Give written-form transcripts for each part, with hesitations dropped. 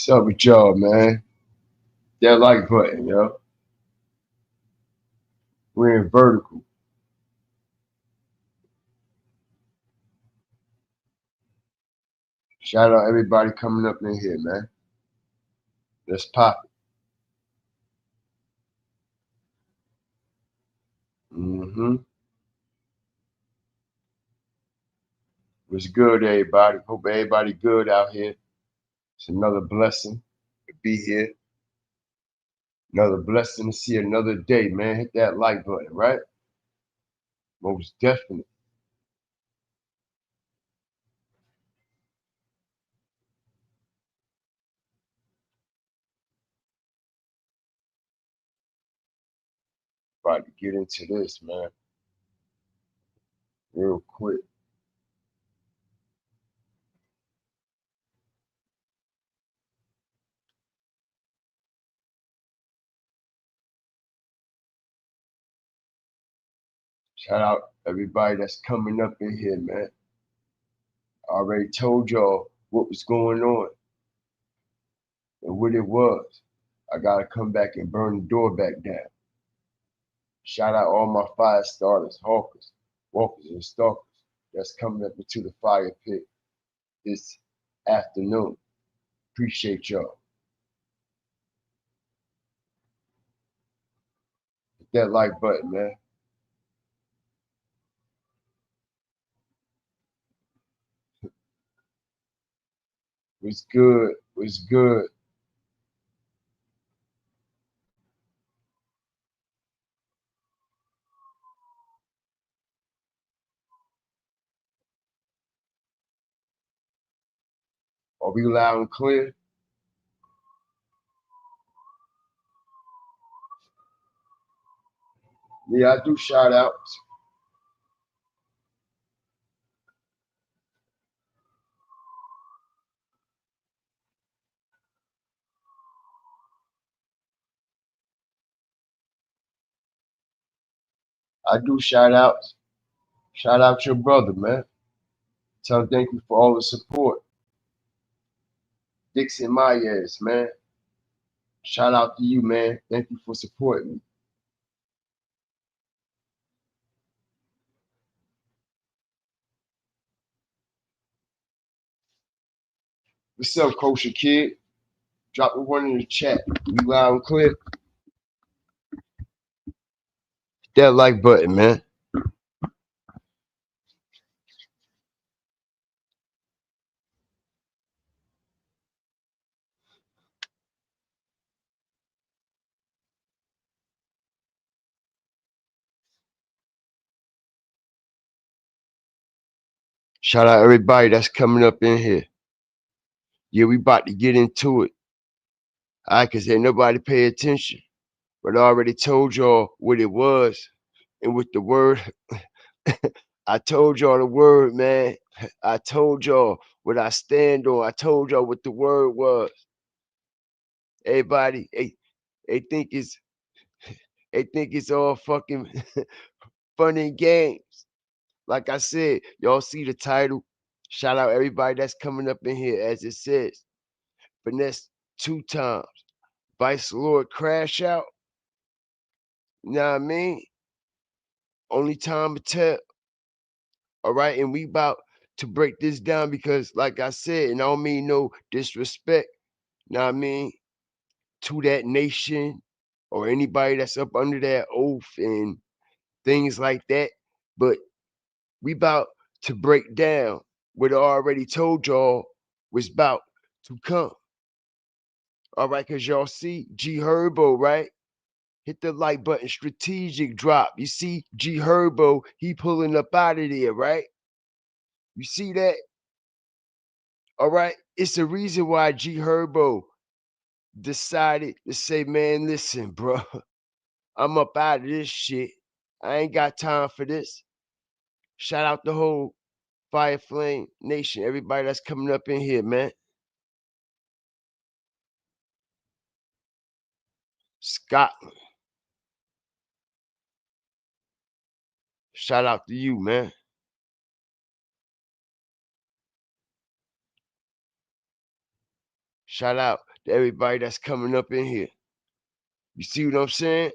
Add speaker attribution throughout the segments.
Speaker 1: What's up with y'all, man? That like button, yo. We're in vertical. Shout out everybody coming up in here, man. Let's pop it. What's good, everybody? Hope everybody good out here. It's another blessing to be here. Another blessing to see another day, man. Hit that like button, right? Most definitely. About to get into this, man. Real quick. Shout out everybody that's coming up in here, man. I already told y'all what was going on and what it was. I gotta come back and burn the door back down. Shout out all my fire starters, hawkers, walkers, and stalkers that's coming up into the fire pit this afternoon. Appreciate y'all. Hit that like button, man. What's good? What's good? Are we loud and clear? Yeah, I do shout outs. I do shout outs. Shout out your brother, man. Tell him thank you for all the support. Dixon Myers, man. Shout out to you, man. Thank you for supporting me. What's up, Kosher Kid? Drop the one in the chat. We loud and clear. Hit that like button, man. Shout out everybody that's coming up in here. Yeah, we about to get into it. I cause ain't nobody pay attention. But I already told y'all what it was. And with the word, I told y'all the word, man. I told y'all what I stand on. I told y'all what the word was. Everybody, they think it's all fucking fun and games. Like I said, y'all see the title. Shout out everybody that's coming up in here, as it says. Finesse 2 times. Vice Lord Crashout. You know what I mean? Only time to tell. All right. And we about to break this down because, like I said, and I don't mean no disrespect, you know what I mean, to that nation or anybody that's up under that oath and things like that. But we about to break down what I already told y'all was about to come. All right, because y'all see G Herbo, right? Hit the like button, strategic drop. You see G Herbo, he pulling up out of there, right? You see that? All right. It's the reason why G Herbo decided to say, man, listen, bro, I'm up out of this shit. I ain't got time for this. Shout out the whole Fire Flame Nation, everybody that's coming up in here, man. Scotland. Shout out to you, man. Shout out to everybody that's coming up in here. You see what I'm saying?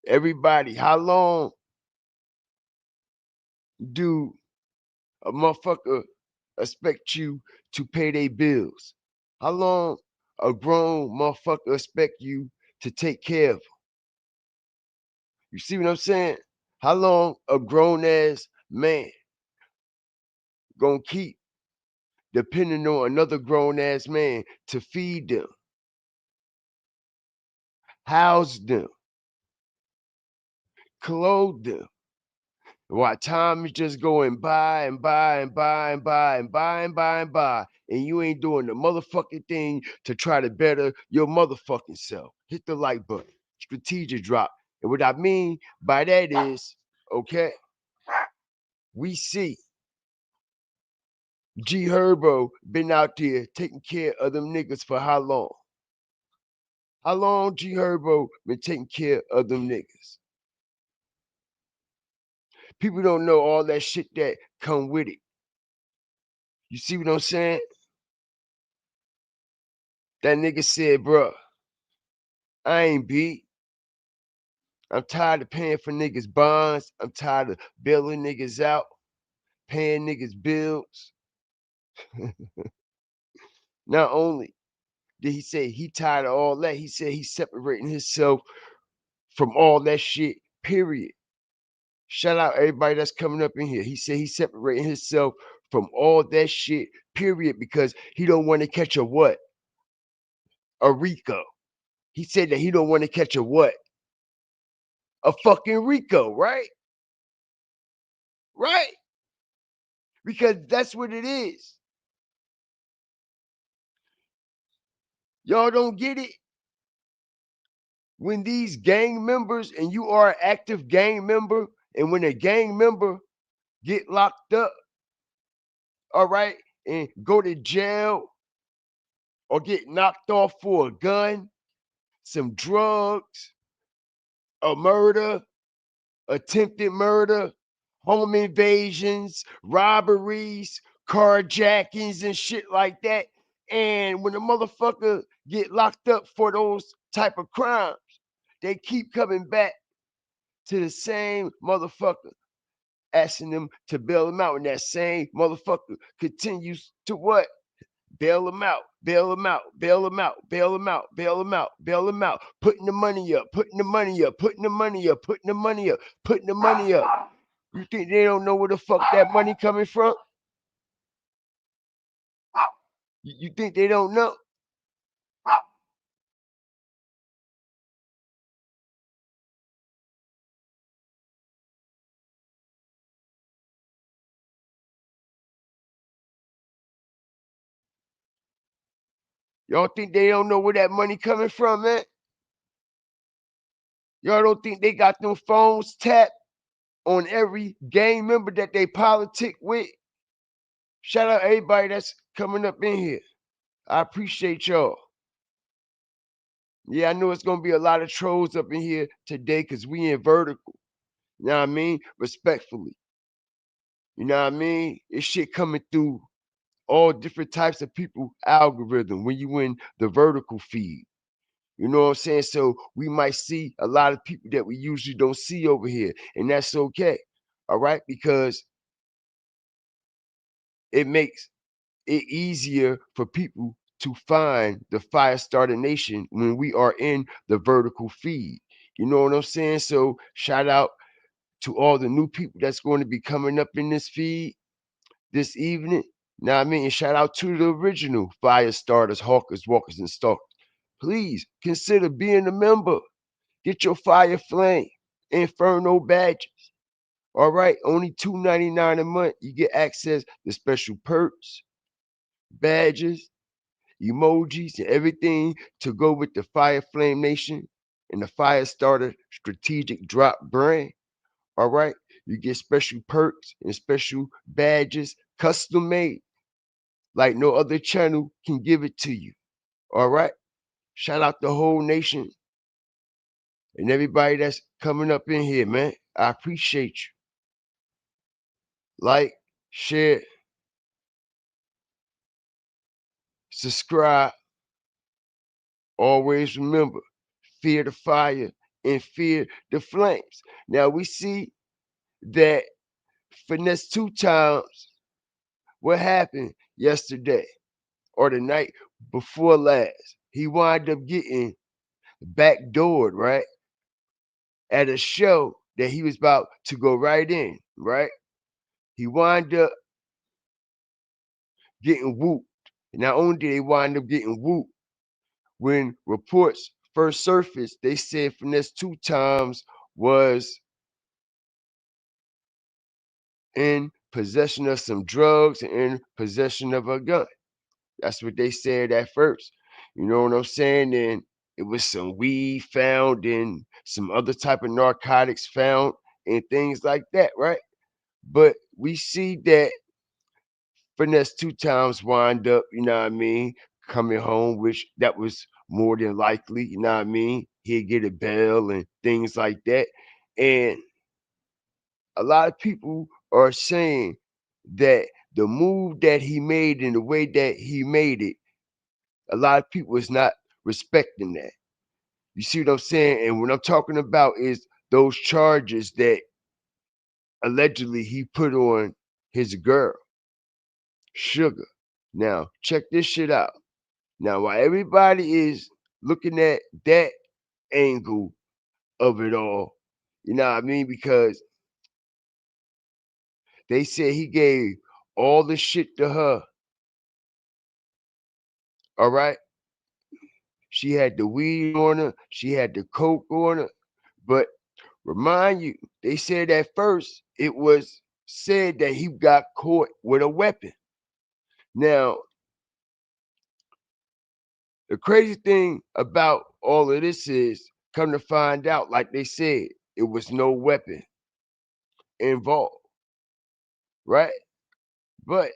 Speaker 1: Everybody, how long do a motherfucker expect you to pay their bills? How long a grown motherfucker expect you to take care of? You see what I'm saying? How long a grown ass man gonna keep depending on another grown ass man to feed them, house them, clothe them? While time is just going by and by and by and by and by and by and by, and you ain't doing the motherfucking thing to try to better your motherfucking self. Hit the like button. Strategic drop. And what I mean by that is, okay, we see G Herbo been out there taking care of them niggas for how long? How long G Herbo been taking care of them niggas? People don't know all that shit that come with it. You see what I'm saying? That nigga said, bruh, I ain't beat. I'm tired of paying for niggas' bonds. I'm tired of bailing niggas out, paying niggas' bills. Not only did he say he tired of all that, he said he's separating himself from all that shit, period. Shout out everybody that's coming up in here. He said he's separating himself from all that shit, period, because he don't want to catch a what? A Rico. He said that he don't want to catch a what? A fucking Rico, right? Right? Because that's what it is. Y'all don't get it? When these gang members, and you are an active gang member, and when a gang member get locked up, all right, and go to jail or get knocked off for a gun, some drugs, a murder, attempted murder, home invasions, robberies, carjackings, and shit like that. And when a motherfucker get locked up for those type of crimes, they keep coming back to the same motherfucker, asking them to bail them out. And that same motherfucker continues to what? Bail them out, bail them out, bail them out, bail them out, bail them out, bail them out, putting the money up, putting the money up, putting the money up, putting the money up, putting the money up. You think they don't know where the fuck that money coming from? You think they don't know? Y'all think they don't know where that money coming from, man? Y'all don't think they got them phones tapped on every gang member that they politic with? Shout out everybody that's coming up in here. I appreciate y'all. Yeah, I know it's gonna be a lot of trolls up in here today because we in vertical. You know what I mean? Respectfully. You know what I mean? It's shit coming through all different types of people algorithm when you in the vertical feed. You know what I'm saying? So we might see a lot of people that we usually don't see over here, and that's okay. All right, because it makes it easier for people to find the Fire Starter Nation when we are in the vertical feed. You know what I'm saying? So shout out to all the new people that's going to be coming up in this feed this evening. Now I mean, and shout out to the original fire starters, hawkers, walkers, and stalkers. Please consider being a member. Get your fire flame, inferno badges. All right, only $2.99 a month. You get access to special perks, badges, emojis, and everything to go with the Fire Flame Nation and the Fire Starter Strategic Drop brand. All right, you get special perks and special badges, custom made, like no other channel can give it to you. All right, shout out the whole nation and everybody that's coming up in here, man. I appreciate you. Like, share, subscribe. Always remember, fear the fire and fear the flames. Now we see that Finesse 2 Times, what happened yesterday or the night before last, he wound up getting backdoored, right? At a show that he was about to go right in, right? He wound up getting whooped. Not only did he wind up getting whooped, when reports first surfaced, they said Finesse 2 Times was in possession of some drugs and in possession of a gun. That's what they said at first. You know what I'm saying? And it was some weed found and some other type of narcotics found and things like that, right? But we see that Finesse 2 Times wind up, you know what I mean, coming home, which that was more than likely, you know what I mean? He'd get a bail and things like that. And a lot of people are saying that the move that he made and the way that he made it, a lot of people is not respecting that. You see what I'm saying? And what I'm talking about is those charges that allegedly he put on his girl, Sugar. Now, check this shit out. Now, while everybody is looking at that angle of it all, you know what I mean? Because they said he gave all the shit to her, all right? She had the weed on her, she had the coke on her. But remind you, they said at first it was said that he got caught with a weapon. Now, the crazy thing about all of this is, come to find out, like they said, it was no weapon involved, right? But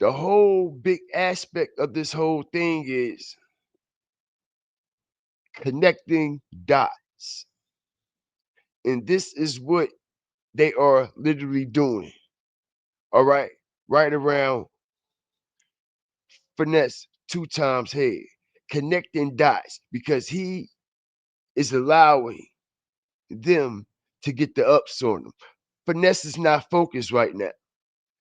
Speaker 1: the whole big aspect of this whole thing is connecting dots. And this is what they are literally doing. All right. Right around Finesse 2 Times head. Connecting dots because he is allowing them to get the ups on him. Finesse is not focused right now.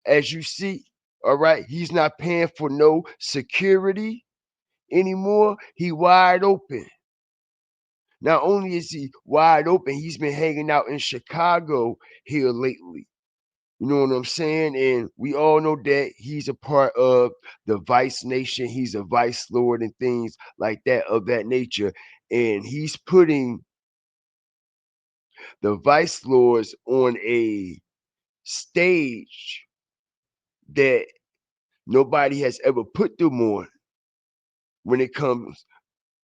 Speaker 1: As you see, all right, he's not paying for no security anymore. He wide open. Not only is he wide open, he's been hanging out in Chicago here lately. You know what I'm saying? And we all know that he's a part of the Vice Nation. He's a Vice Lord and things like that of that nature. And he's putting the Vice Lords on a stage that nobody has ever put them on when it comes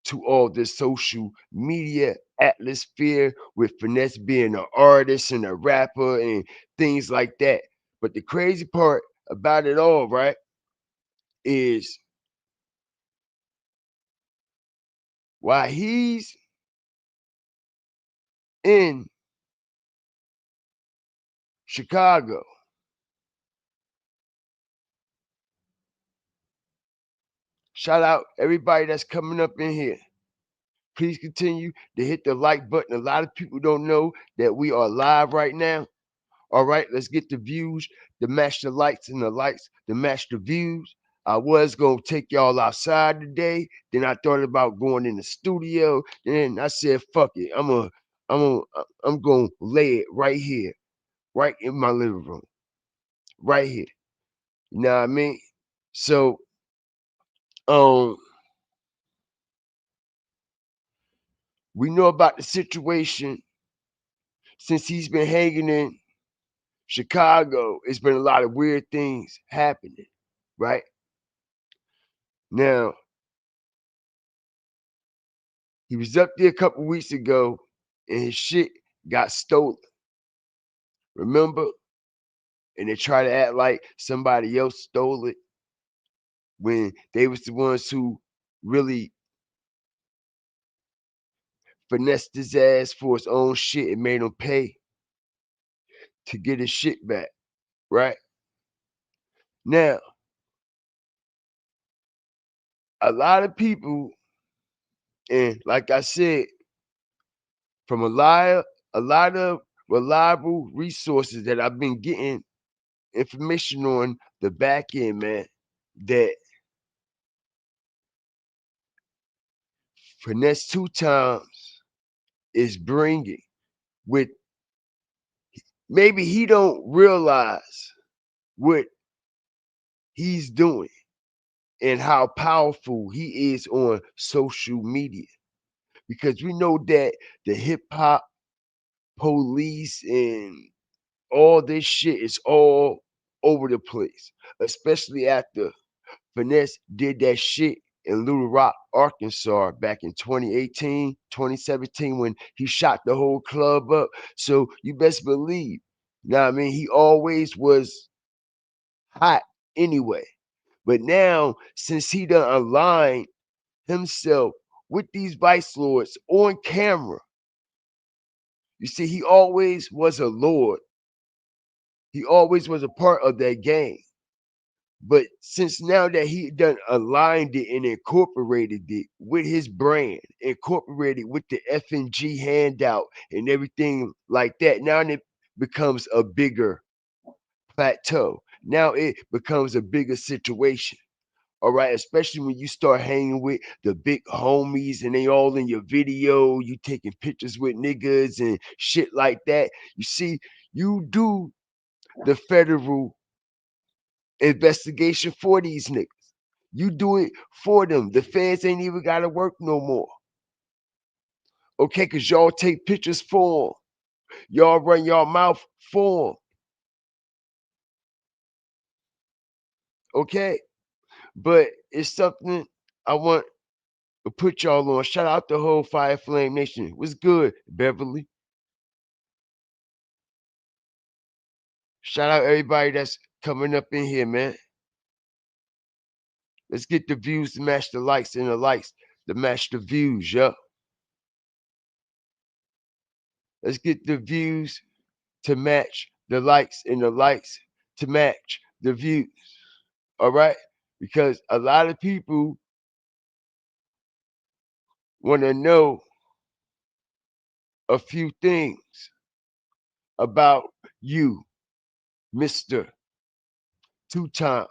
Speaker 1: to all this social media atmosphere, with Finesse being an artist and a rapper and things like that. But the crazy part about it all, right, is while he's in Chicago, shout out everybody that's coming up in here. Please continue to hit the like button. A lot of people don't know that we are live right now. All right, let's get the views to match the likes and the likes to match the views. I was gonna take y'all outside today. Then I thought about going in the studio. Then I said, "Fuck it, I'm gonna lay it right here, right in my living room, right here." You know what I mean? So, um, we know about the situation since he's been hanging in Chicago. It's been a lot of weird things happening, right? Now, he was up there a couple weeks ago and his shit got stolen. Remember? And they try to act like somebody else stole it when they was the ones who really finessed his ass for his own shit and made him pay to get his shit back, right? Now, a lot of people, and like I said, from a lot of reliable resources that I've been getting information on the back end, man, that Finesse Two Times is bringing with maybe he don't realize what he's doing and how powerful he is on social media because we know that the hip hop police and all this shit is all over the place, especially after Finesse did that shit in Little Rock, Arkansas back in 2018, 2017 when he shot the whole club up. So you best believe, you know what I mean? He always was hot anyway. But now, since he done aligned himself with these vice lords on camera, you see, he always was a lord. He always was a part of that gang. But since now that he done aligned it and incorporated it with his brand, incorporated with the FNG handout and everything like that, now it becomes a bigger plateau. Now it becomes a bigger situation. All right, especially when you start hanging with the big homies and they all in your video, you taking pictures with niggas and shit like that. You see, you do the federal investigation for these niggas. You do it for them. The feds ain't even gotta work no more. Okay, cause y'all take pictures for them. Y'all run y'all mouth for them. Okay, but it's something I want to put y'all on. Shout out the whole Fire Flame Nation. What's good, Beverly? Shout out everybody that's coming up in here, man. Let's get the views to match the likes and the likes to match the views, yo. Let's get the views to match the likes and the likes to match the views. All right? Because a lot of people want to know a few things about you, Mr. Two Times.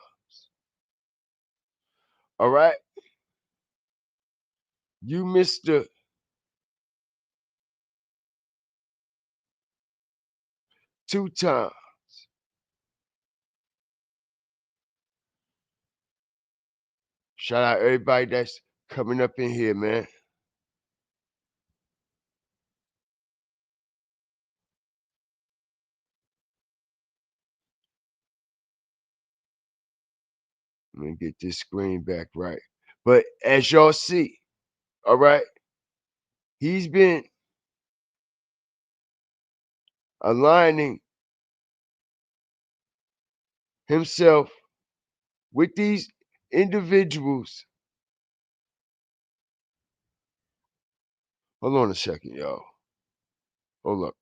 Speaker 1: All right? You, Mr. Two Times. Shout out everybody that's coming up in here, man. Let me get this screen back right. But as y'all see, all right, he's been aligning himself with these individuals. Hold on a second, y'all. Hold up.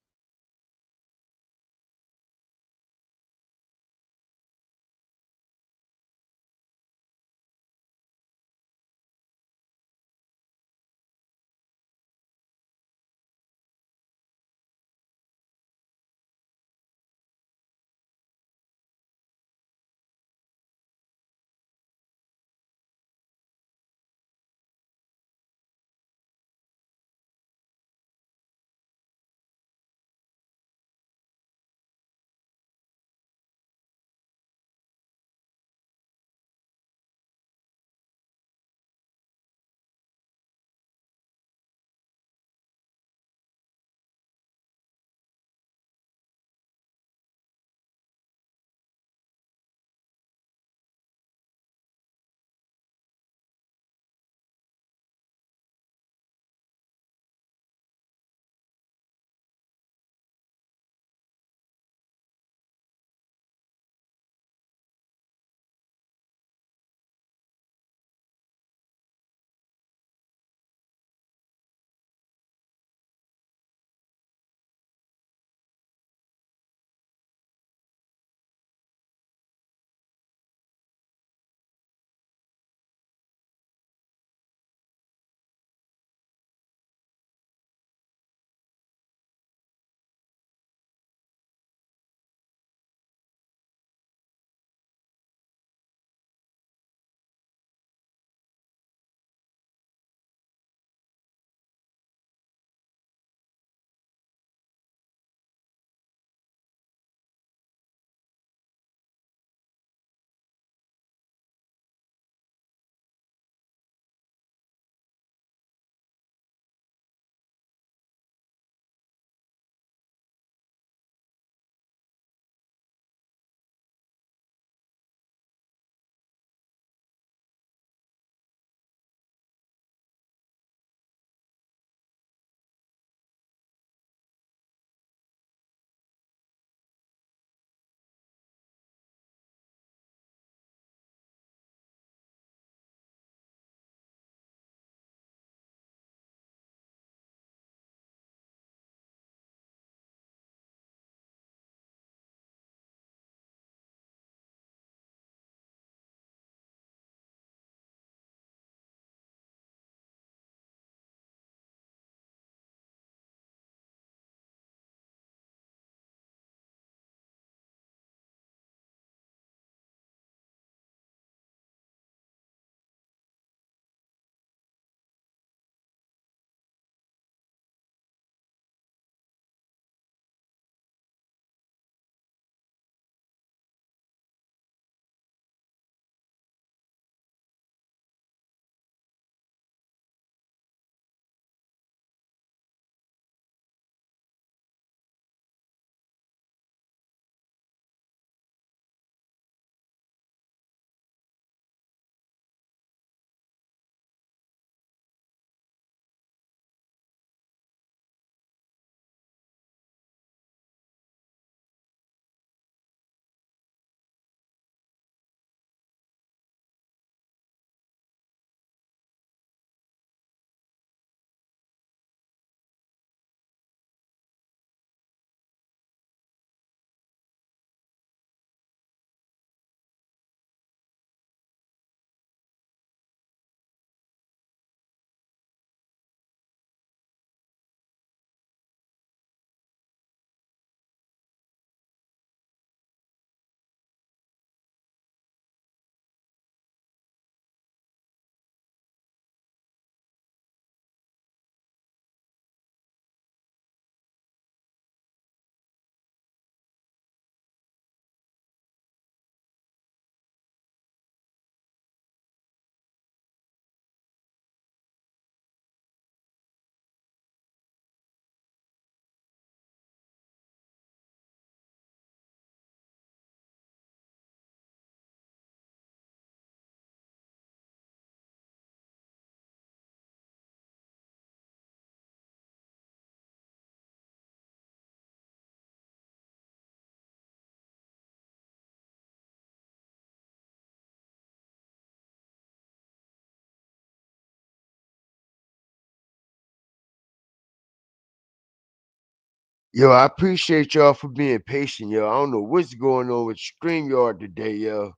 Speaker 1: Yo, I appreciate y'all for being patient, yo. I don't know what's going on with StreamYard today, yo.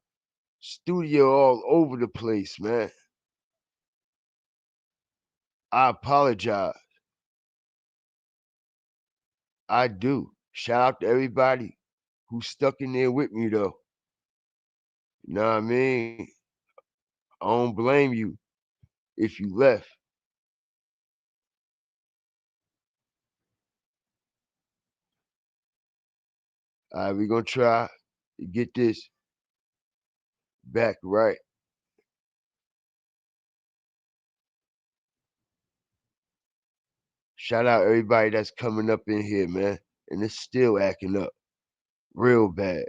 Speaker 1: Studio all over the place, man. I apologize. I do. Shout out to everybody who's stuck in there with me, though. You know what I mean? I don't blame you if you left. All right, we're going to try to get this back right. Shout out everybody that's coming up in here, man. And it's still acting up real bad.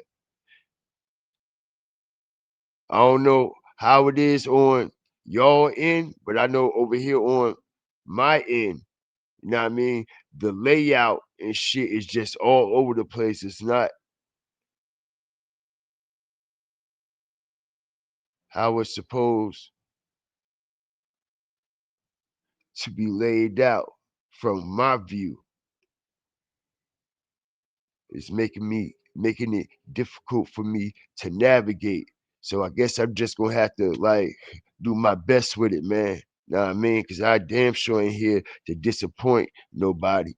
Speaker 1: I don't know how it is on y'all end, but I know over here on my end, you know what I mean? The layout and shit is just all over the place. It's not how it's supposed to be laid out from my view. It's making it difficult for me to navigate. So I guess I'm just gonna have to like do my best with it, man. Know what I mean? Cause I damn sure ain't here to disappoint nobody.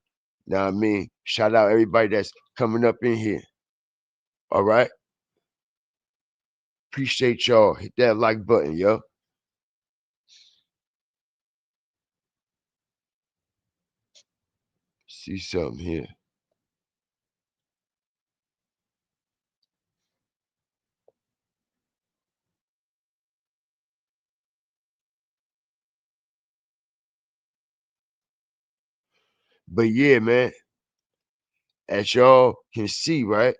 Speaker 1: Know what I mean? Shout out everybody that's coming up in here. All right. Appreciate y'all. Hit that like button, yo. See something here. But yeah, man, as y'all can see, right?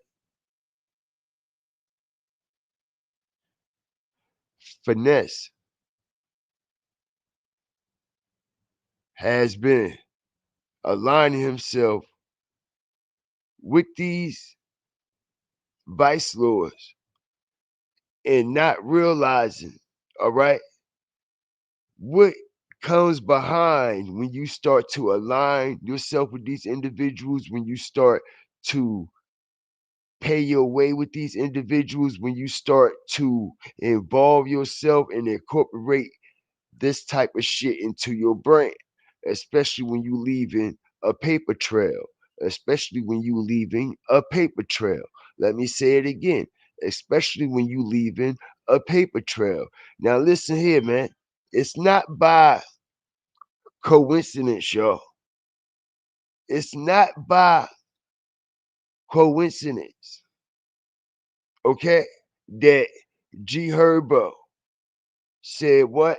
Speaker 1: Finesse has been aligning himself with these vice lords and not realizing, all right, what comes behind when you start to align yourself with these individuals, when you start to pay your way with these individuals, when you start to involve yourself and incorporate this type of shit into your brain, especially when you leaving a paper trail, especially when you leaving a paper trail. Let me say it again, especially when you leaving a paper trail. Now listen here, man. It's not by coincidence, y'all. It's not by coincidence, okay? That G Herbo said what?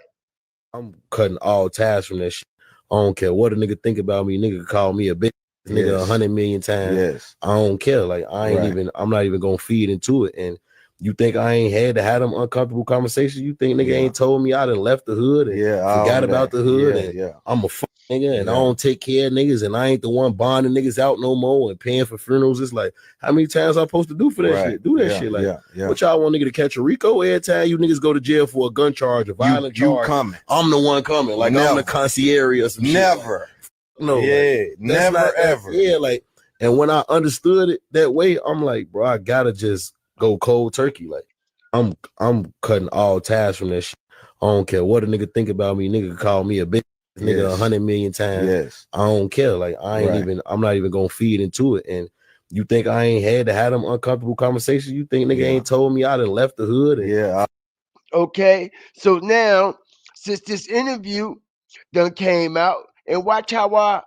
Speaker 2: I'm cutting all ties from that shit. I don't care what a nigga think about me. Nigga call me a bitch, nigga 100 million times.
Speaker 3: Yes.
Speaker 2: I don't care. Like I ain't
Speaker 3: Right.
Speaker 2: even. I'm not even gonna feed into it. And you think I ain't had to have them uncomfortable conversations? You think nigga ain't told me I done left the hood and forgot about the hood and I'm a fuck nigga and I don't take care of niggas and I ain't the one bonding niggas out no more and paying for funerals? It's like how many times I supposed to do for that shit? Do that shit. Like what y'all want nigga to catch a Rico every time you niggas go to jail for a gun charge, a violent charge?
Speaker 3: Coming.
Speaker 2: I'm the one coming. Like I'm the concierge or some shit.
Speaker 3: Never.
Speaker 2: No.
Speaker 3: Yeah.
Speaker 2: Like,
Speaker 3: never ever.
Speaker 2: Yeah. Like, and when I understood it that way, I'm like, bro, I gotta just go cold turkey. Like, I'm cutting all ties from that shit. I don't care what a nigga think about me. Nigga call me a bitch, nigga 100 million times.
Speaker 3: Yes.
Speaker 2: I don't care. Like, I ain't even. I'm not even gonna feed into it. And you think I ain't had to have them uncomfortable conversations? You think nigga ain't told me I done left the hood? And,
Speaker 1: Okay, so now since this interview done came out, and watch how I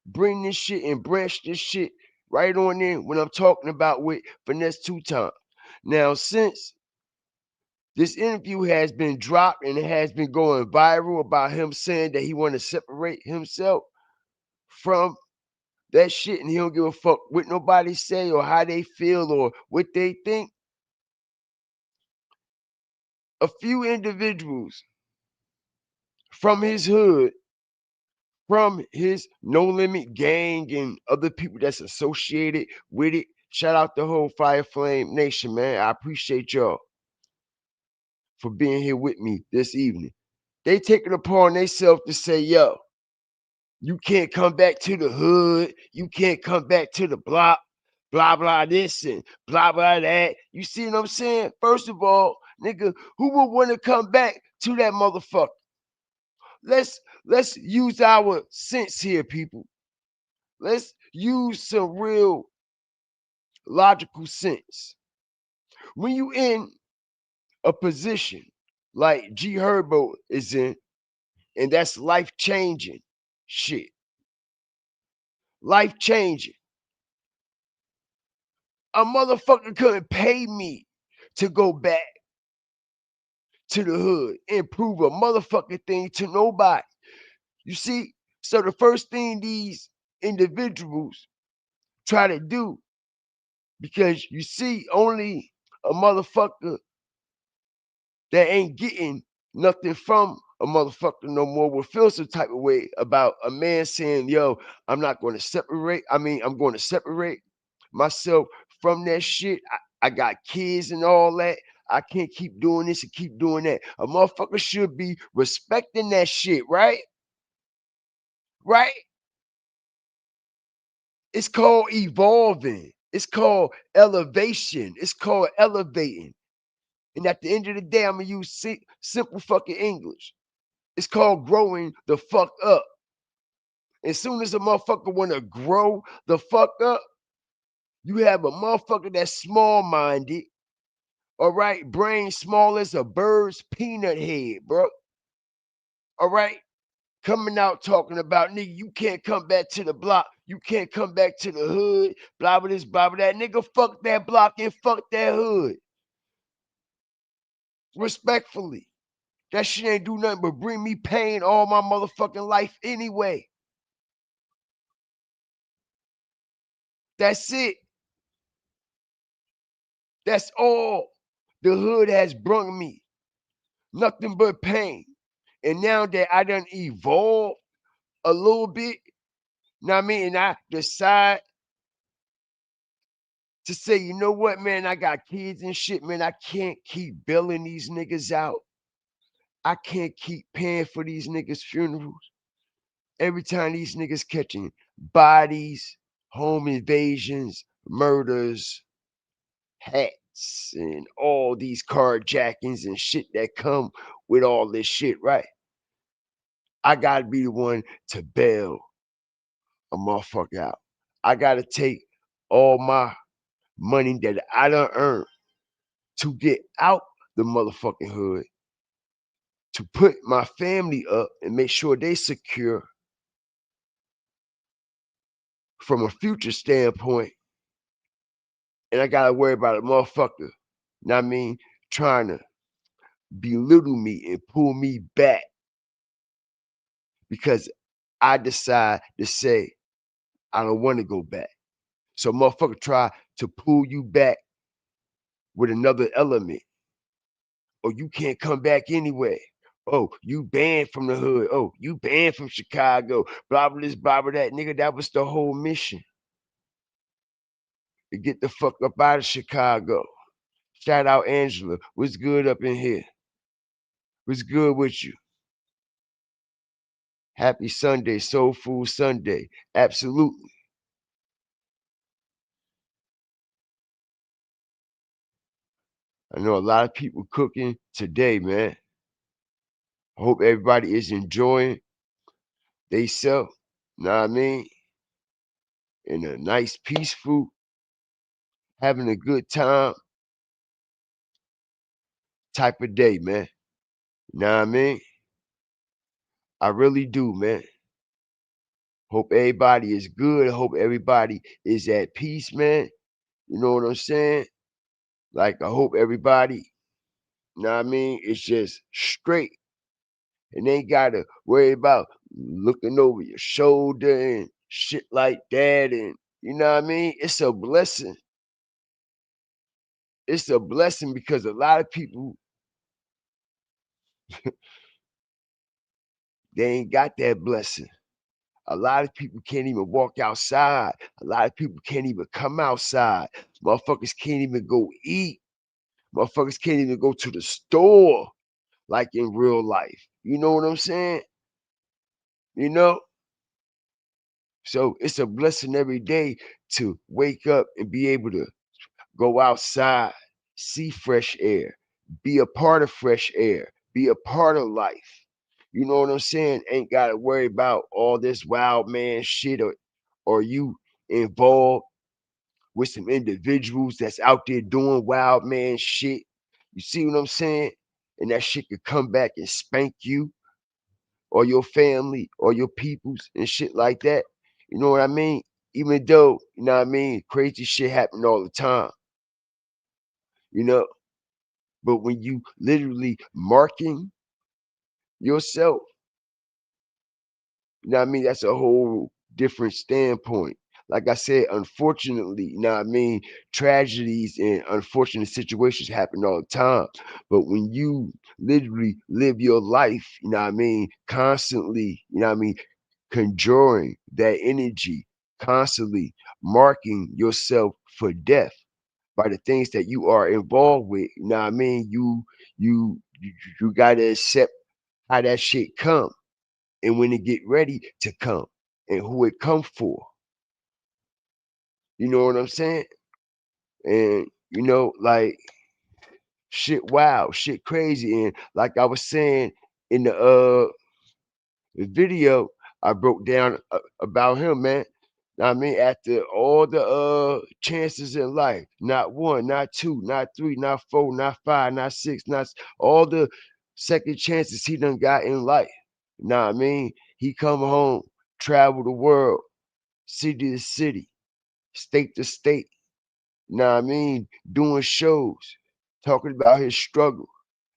Speaker 1: bring this shit and branch this shit right on in when I'm talking about with FINESSE2TYMES. Now, since this interview has been dropped and it has been going viral about him saying that he want to separate himself from that shit and he don't give a fuck what nobody say or how they feel or what they think. A few individuals from his hood, from his No Limit gang and other people that's associated with it. Shout out the whole Fire Flame Nation, man. I appreciate y'all for being here with me this evening. They take it upon themselves to say, yo, You can't come back to the hood. You can't come back to the block. Blah, blah, this and blah, blah, that. You see what I'm saying? First of all, nigga, who would want to come back to that motherfucker? Let's use our sense here, people. Let's use some real logical sense. When you in a position like G Herbo is in, and that's life changing shit. Life changing. A motherfucker couldn't pay me to go back to the hood and prove a motherfucking thing to nobody. You see? So the first thing these individuals try to do, because you see, only a motherfucker that ain't getting nothing from a motherfucker no more will feel some type of way about a man saying, yo, I'm not going to separate. I'm going to separate myself from that shit. I got kids and all that. I can't keep doing this and keep doing that. A motherfucker should be respecting that shit, right? Right? It's called evolving. It's called elevation. It's called elevating. And at the end of the day, I'm going to use simple fucking English. It's called growing the fuck up. As soon as a motherfucker want to grow the fuck up, you have a motherfucker that's small-minded, all right? Brain small as a bird's peanut head, bro. All right? Coming out talking about, nigga, you can't come back to the block. You can't come back to the hood. Blah, blah, this, blah, blah, that. Nigga, fuck that block and fuck that hood. Respectfully. That shit ain't do nothing but bring me pain all my motherfucking life anyway. That's it. That's all the hood has brought me. Nothing but pain. And now that I done evolved a little bit, know what I mean? And I decide to say, you know what, man, I got kids and shit, man. I can't keep bailing these niggas out. I can't keep paying for these niggas' funerals. Every time these niggas catching bodies, home invasions, murders, hats, and all these carjackings and shit that come with all this shit, right? I gotta be the one to bail a motherfucker out. I gotta take all my money that I done earned to get out the motherfucking hood, to put my family up and make sure they secure from a future standpoint. And I gotta worry about a motherfucker, know what I mean, trying to belittle me and pull me back because I decide to say I don't want to go back. So motherfucker try to pull you back with another element. Oh, you can't come back anyway. Oh, you banned from the hood. Oh, you banned from Chicago. Blah, blah, this, blah, blah, that. Nigga, that was the whole mission. To get the fuck up out of Chicago. Shout out Angela. What's good up in here? What's good with you? Happy Sunday, Soul Food Sunday. Absolutely. I know a lot of people cooking today, man. I hope everybody is enjoying they self, know what I mean? In a nice, peaceful, having a good time type of day, man. Know what I mean? I really do, man. Hope everybody is good. Hope everybody is at peace, man. You know what I'm saying? Like, I hope everybody, know what I mean, it's just straight. And they ain't gotta worry about looking over your shoulder and shit like that. And you know what I mean? It's a blessing. It's a blessing because a lot of people, they ain't got that blessing. A lot of people can't even walk outside. A lot of people can't even come outside. Motherfuckers can't even go eat. Motherfuckers can't even go to the store like in real life. You know what I'm saying? You know? So it's a blessing every day to wake up and be able to go outside, see fresh air, be a part of fresh air, be a part of life. You know what I'm saying? Ain't got to worry about all this wild man shit, or you involved with some individuals that's out there doing wild man shit. You see what I'm saying? And that shit could come back and spank you or your family or your peoples and shit like that. You know what I mean? Even though, you know what I mean, crazy shit happen all the time, you know. But when you literally marking yourself, you know what I mean, that's a whole different standpoint. Like I said, unfortunately, you know what I mean, tragedies and unfortunate situations happen all the time. But when you literally live your life, you know what I mean, constantly, you know what I mean, conjuring that energy, constantly marking yourself for death by the things that you are involved with. You know what I mean? You you gotta accept how that shit come and when it get ready to come and who it come for. You know what I'm saying? And you know, like shit wild, shit crazy. And like I was saying in the video, I broke down about him, man. I mean, after all the chances in life, not one, not two, not three, not four, not five, not six, all the second chances he done got in life. Know what I mean? He come home, travel the world, city to city, state to state. Know what I mean? Doing shows, talking about his struggle,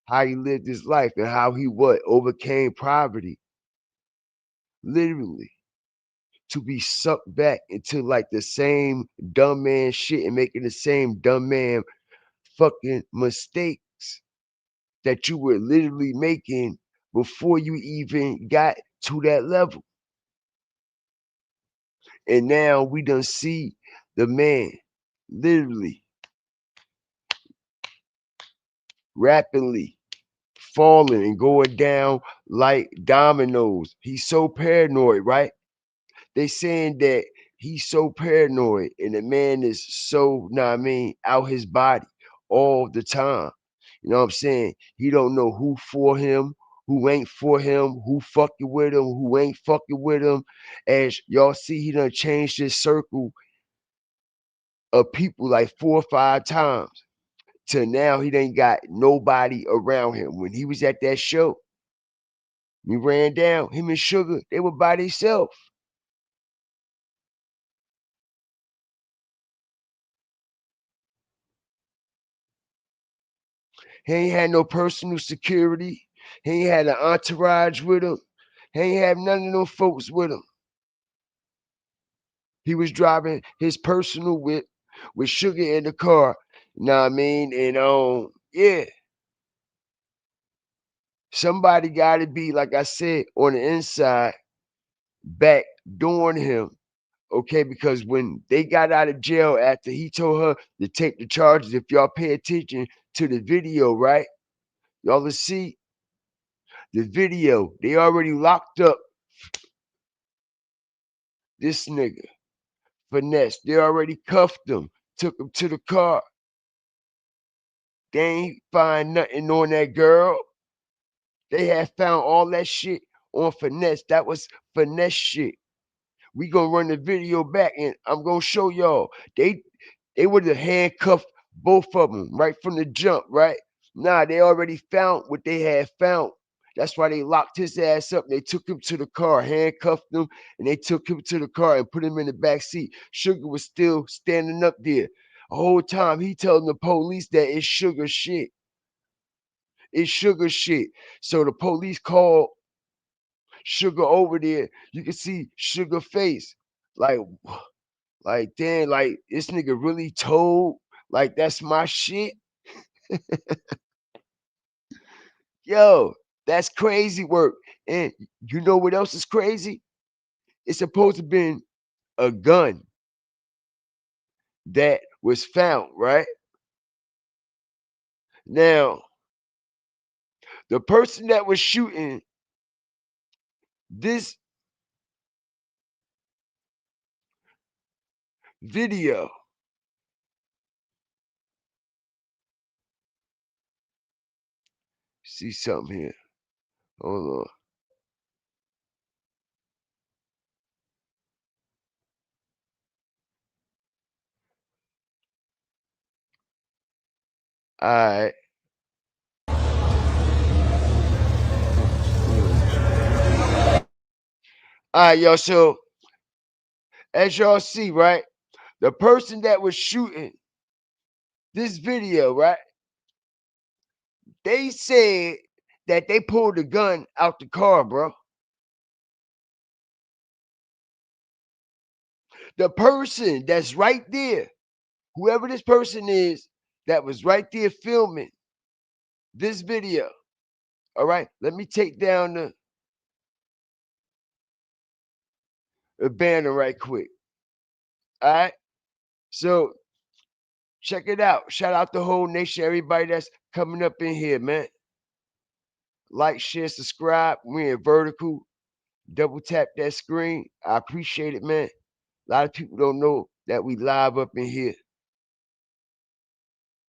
Speaker 1: how he lived his life, and how he what overcame poverty, literally. To be sucked back into like the same dumb man shit and making the same dumb man fucking mistakes that you were literally making before you even got to that level. And now we done see the man literally rapidly falling and going down like dominoes. He's so paranoid, right? They saying that he's so paranoid and the man is so, know what I mean, out his body all the time. You know what I'm saying? He don't know who for him, who ain't for him, who fucking with him, who ain't fucking with him. As y'all see, he done changed his circle of people like 4 or 5 times. Till now, he ain't got nobody around him. When he was at that show, he ran down, him and Sugar, they were by themselves. He ain't had no personal security. He ain't had an entourage with him. He ain't have none of them folks with him. He was driving his personal whip with Sugar in the car. Know what I mean? And yeah. Somebody gotta be, like I said, on the inside, back doing him. Okay, because when they got out of jail after he told her to take the charges, if y'all pay attention to the video, right? Y'all will see the video. They already locked up this nigga, Finesse. They already cuffed him, took him to the car. They ain't find nothing on that girl. They had found all that shit on Finesse. That was Finesse shit. We gonna run the video back and I'm gonna show y'all. They would have handcuffed both of them right from the jump, right? Nah, they already found what they had found. That's why they locked his ass up. They took him to the car, handcuffed him, and they took him to the car and put him in the back seat. Sugar was still standing up there. The whole time he telling the police that it's Sugar shit. It's Sugar shit. So the police called Sugar over there. You can see Sugar face. Like, like damn, like this nigga really told, like that's my shit. Yo, that's crazy work. And you know what else is crazy? It's supposed to have been a gun that was found, right? Now, the person that was shooting this video. See something here. Hold on. All right. All right, y'all. So, as y'all see, right, the person that was shooting this video, right, they said that they pulled the gun out the car, bro. The person that's right there, whoever this person is, that was right there filming this video. All right, let me take down the banner right quick. All right, so check it out. Shout out the whole nation, everybody that's coming up in here, man. Like, share, subscribe. We're in vertical. Double tap that screen. I appreciate it, man. A lot of people don't know that we live up in here.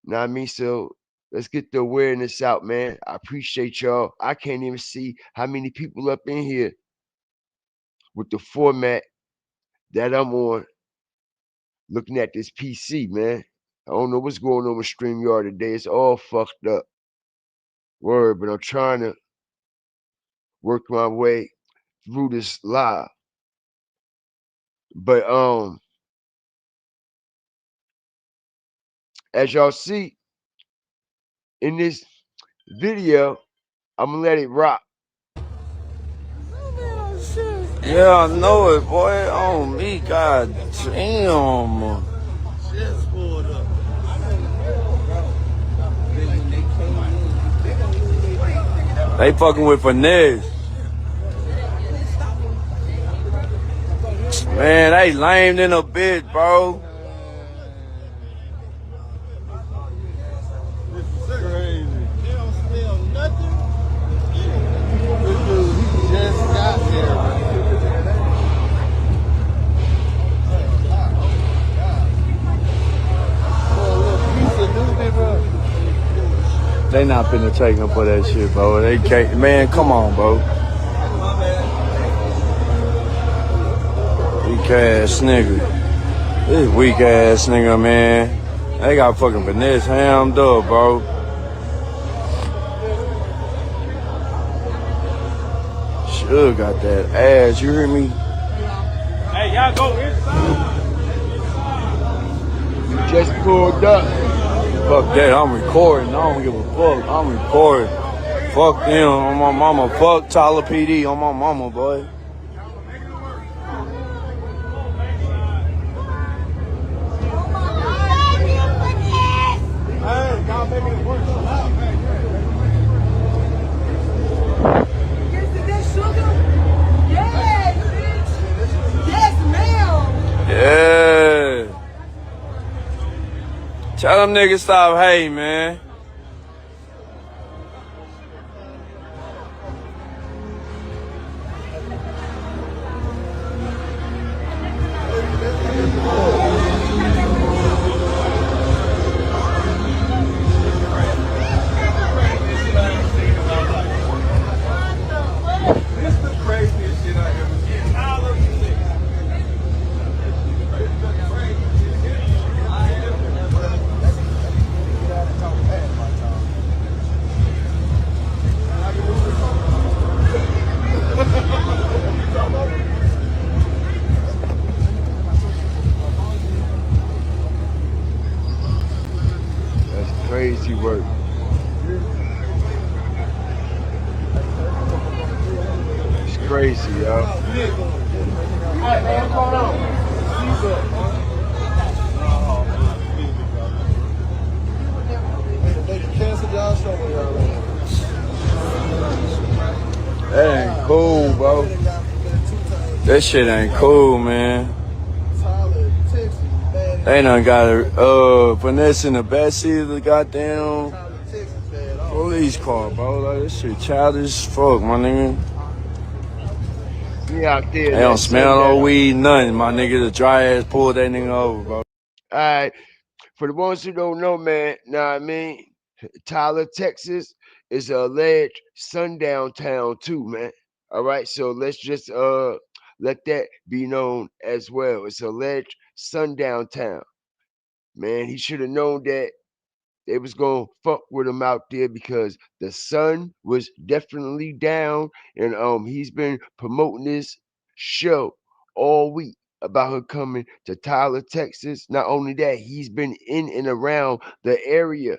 Speaker 1: Know what I mean? So let's get the awareness out, man. I appreciate y'all. I can't even see how many people up in here with the format that I'm on looking at this PC, man. I don't know what's going on with StreamYard today. It's all fucked up. Word, but I'm trying to work my way through this live. But as y'all see in this video, I'm gonna let it rock.
Speaker 3: Yeah, I know it, boy. On me, god damn. They fucking with finesse. Man, they lame in a bitch, bro. They not finna take him for that shit, bro. They can't, man, come on, bro. Weak ass nigga. This weak ass nigga, man. They got fucking finesse hammed up, bro. Should got that ass, you hear me?
Speaker 4: Hey, y'all go inside.
Speaker 1: You just pulled up.
Speaker 3: Fuck that, I'm recording. I don't give a fuck. I'm recording. Fuck them on my mama. Fuck Tyler PD on my mama, boy. Yeah. Tell them niggas stop hating, man.
Speaker 1: Crazy work. It's crazy, y'all.
Speaker 4: Hey, man, what's going on?
Speaker 3: That ain't cool, bro. That shit ain't cool, man. They done got a finesse in the backseat of the goddamn police car, bro. Like, this shit childish as fuck, my nigga.
Speaker 1: He out there
Speaker 3: They
Speaker 1: in
Speaker 3: don't
Speaker 1: that
Speaker 3: smell no
Speaker 1: sundown.
Speaker 3: weed, nothing. My nigga, the dry ass pulled that nigga over, bro.
Speaker 1: All right. For the ones who don't know, man, know what I mean? Tyler, Texas is an alleged sundown town too, man. All right, so let's just let that be known as well. It's alleged sundown town. Man, he should have known that they was gonna fuck with him out there because the sun was definitely down, and he's been promoting this show all week about her coming to Tyler, Texas. Not only that, he's been in and around the area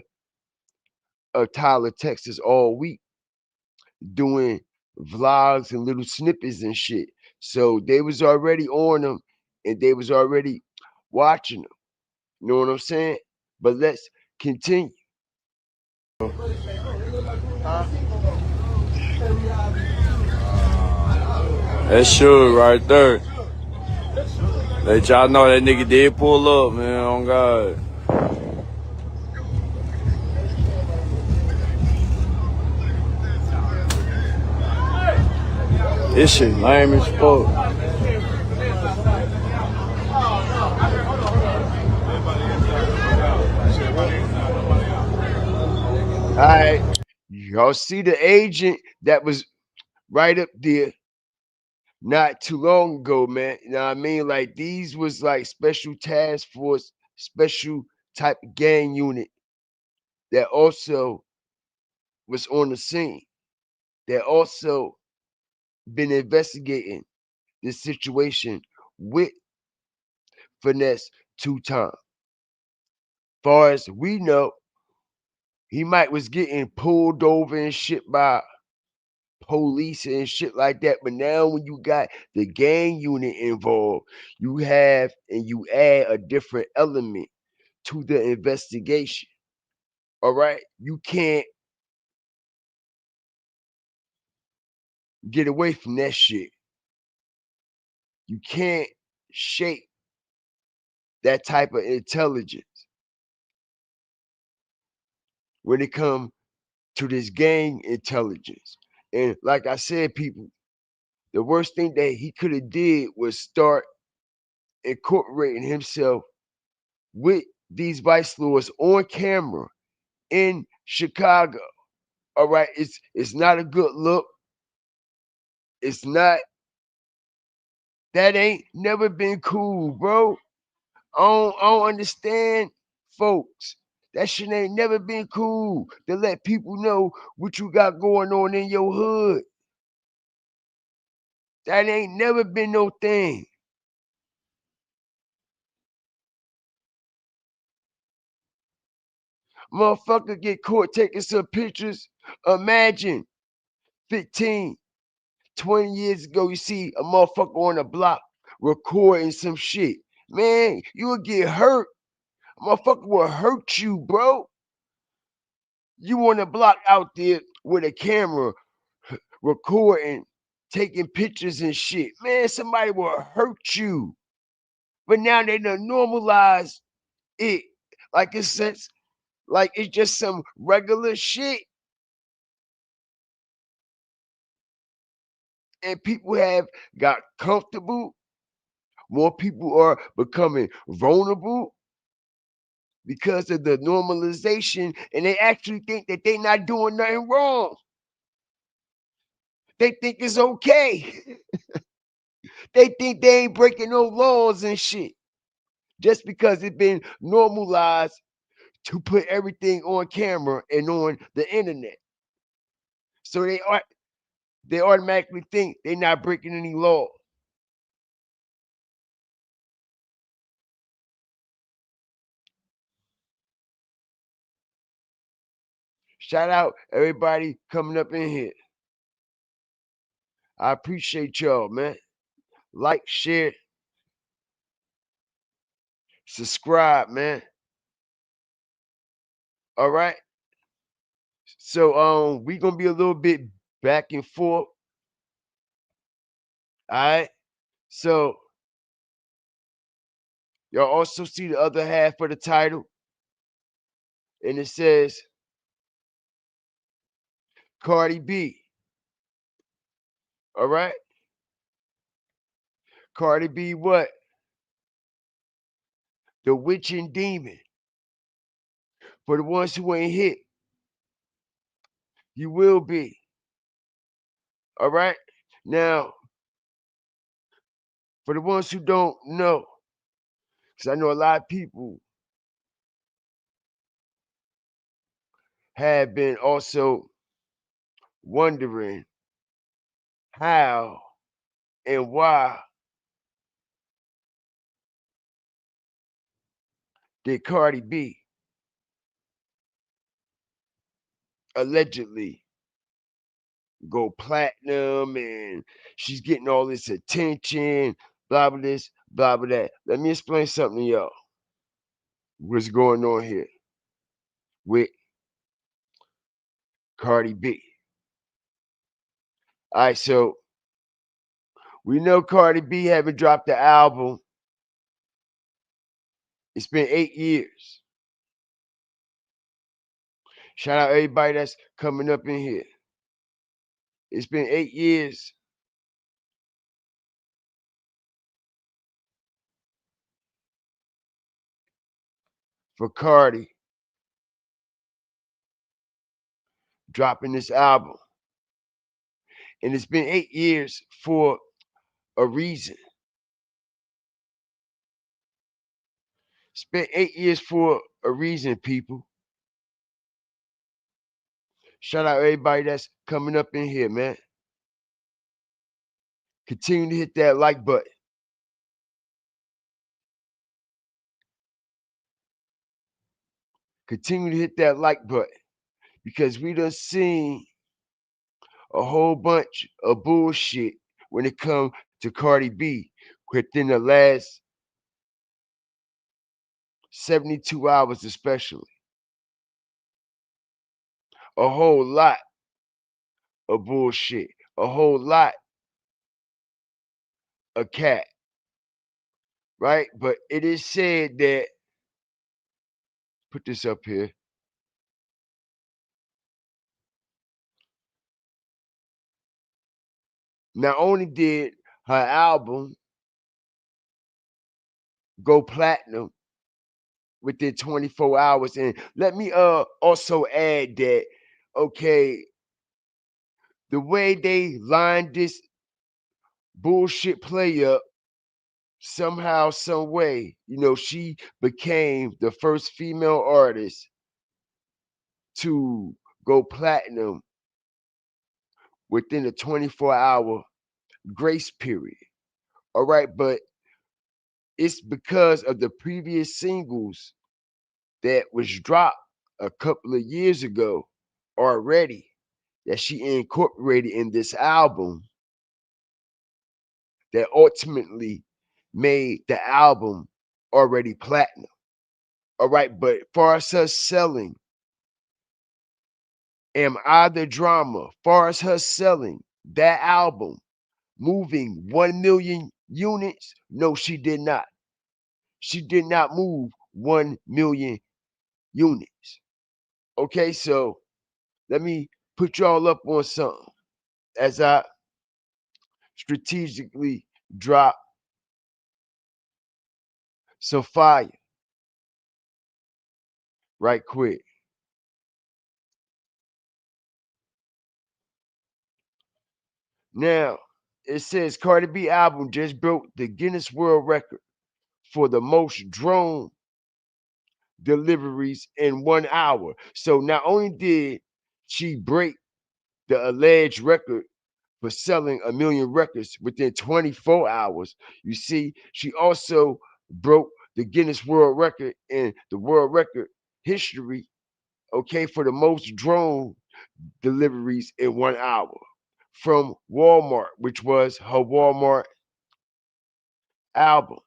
Speaker 1: of Tyler, Texas all week doing vlogs and little snippets and shit. So they was already on him and they was already watching him. You know what I'm saying? But let's continue.
Speaker 3: That shit right there. Let y'all know that nigga did pull up, man. On God. This shit lame as fuck.
Speaker 1: All right. Y'all see the agent that was right up there not too long ago, man. You know what I mean? Like these was like special task force, special type of gang unit that also was on the scene. That also been investigating this situation with Finesse 2 times. Far as we know, he might was getting pulled over and shit by police and shit like that. But now when you got the gang unit involved, you have and you add a different element to the investigation. All right. You can't get away from that shit. You can't shape that type of intelligence when it comes to this gang intelligence. And like I said, people, the worst thing that he could have did was start incorporating himself with these vice lords on camera in Chicago. All right, it's not a good look. It's not. That ain't never been cool, bro. I don't understand, folks. That shit ain't never been cool to let people know what you got going on in your hood. That ain't never been no thing. Motherfucker get caught taking some pictures. Imagine 15, 20 years ago, you see a motherfucker on the block recording some shit. Man, you would get hurt. A motherfucker will hurt you, bro. You on the block out there with a camera recording, taking pictures and shit. Man, somebody will hurt you. But now they done normalize it like it's just some regular shit. And people have got comfortable. More people are becoming vulnerable because of the normalization, and they actually think that they're not doing nothing wrong. They think it's okay. They think they ain't breaking no laws and shit just because it's been normalized to put everything on camera and on the internet. So they automatically think they're not breaking any law. Shout out everybody coming up in here. I appreciate y'all, man. Like, share, subscribe, man. All right. So we gonna be a little bit back and forth. All right. So y'all also see the other half of the title, and it says Cardi B. All right. Cardi B what? The witch and demon. For the ones who ain't hit, you will be. All right? Now, for the ones who don't know, because I know a lot of people have been also wondering how and why did Cardi B allegedly go platinum and she's getting all this attention, blah blah this, blah blah that. Let me explain something to y'all. What's going on here with Cardi B? All right, so we know Cardi B haven't dropped the album. It's been 8 years. Shout out everybody that's coming up in here. It's been 8 years for Cardi dropping this album. And it's been 8 years for a reason. It's been 8 years for a reason, people. Shout out everybody that's coming up in here, man. Continue to hit that like button. Continue to hit that like button because we done seen a whole bunch of bullshit when it comes to Cardi B within the last 72 hours especially. A whole lot of bullshit. A whole lot of cat. Right? But it is said that, put this up here. Not only did her album go platinum within 24 hours, and let me also add that, okay, the way they lined this bullshit play up, somehow, some way, she became the first female artist to go platinum within a 24-hour grace period. All right, but it's because of the previous singles that was dropped a couple of years ago already that she incorporated in this album that ultimately made the album already platinum. All right, but far as her selling, Am I the Drama, far as her selling that album, moving 1 million units, no, she did not. She did not move 1 million units. Okay, so let me put y'all up on something as I strategically drop some fire right quick. Now, it says Cardi B album just broke the Guinness World Record for the most drone deliveries in 1 hour. So not only did she break the alleged record for selling 1 million records within 24 hours, you see, she also broke the Guinness World Record in the world record history, okay, for the most drone deliveries in 1 hour from Walmart, which was her Walmart album,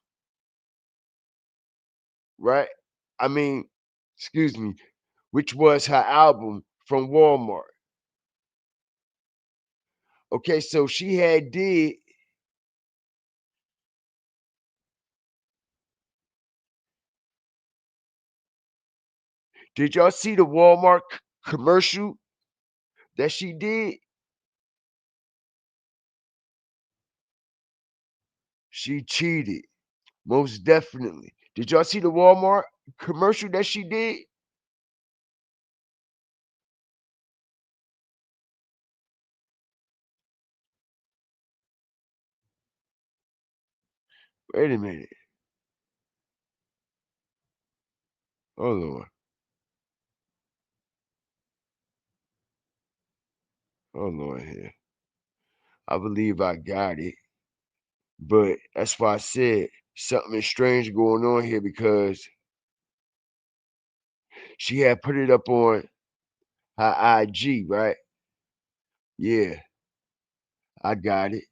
Speaker 1: right? I mean, excuse me, which was her album from Walmart. Okay, so she had did y'all see the Walmart commercial that she did? She cheated. Most definitely. Did y'all see the Walmart commercial that she did? Wait a minute. Hold on. Hold on here. I believe I got it. But that's why I said something is strange going on here because she had put it up on her IG, right? Yeah, I got it.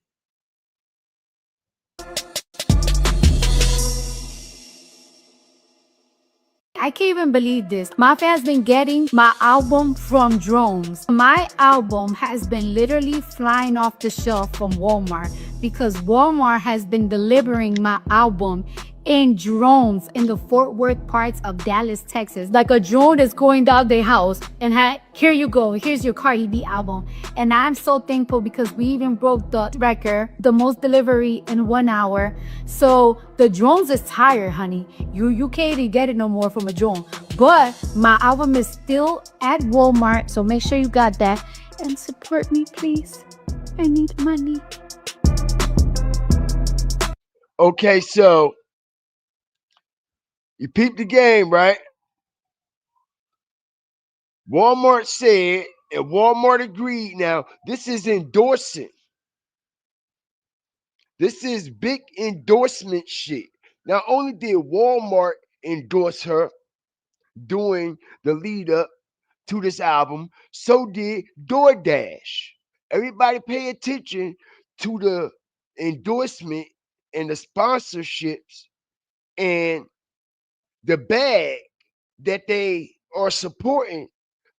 Speaker 5: I can't even believe this. My fans been getting my album from drones. My album has been literally flying off the shelf from Walmart because Walmart has been delivering my album in drones in the Fort Worth parts of Dallas, Texas. Like a drone is going down their house and here you go, here's your Cardi B album. And I'm so thankful because we even broke the record, the most delivery in 1 hour. So the drones is tired, honey. You can't even get it no more from a drone. But my album is still at Walmart, so make sure you got that. And support me, please. I need money.
Speaker 1: Okay, so you peep the game, right? Walmart said, and Walmart agreed. Now, this is endorsing. This is big endorsement shit. Not only did Walmart endorse her during the lead up to this album, so did DoorDash. Everybody pay attention to the endorsement and the sponsorships and the bag that they are supporting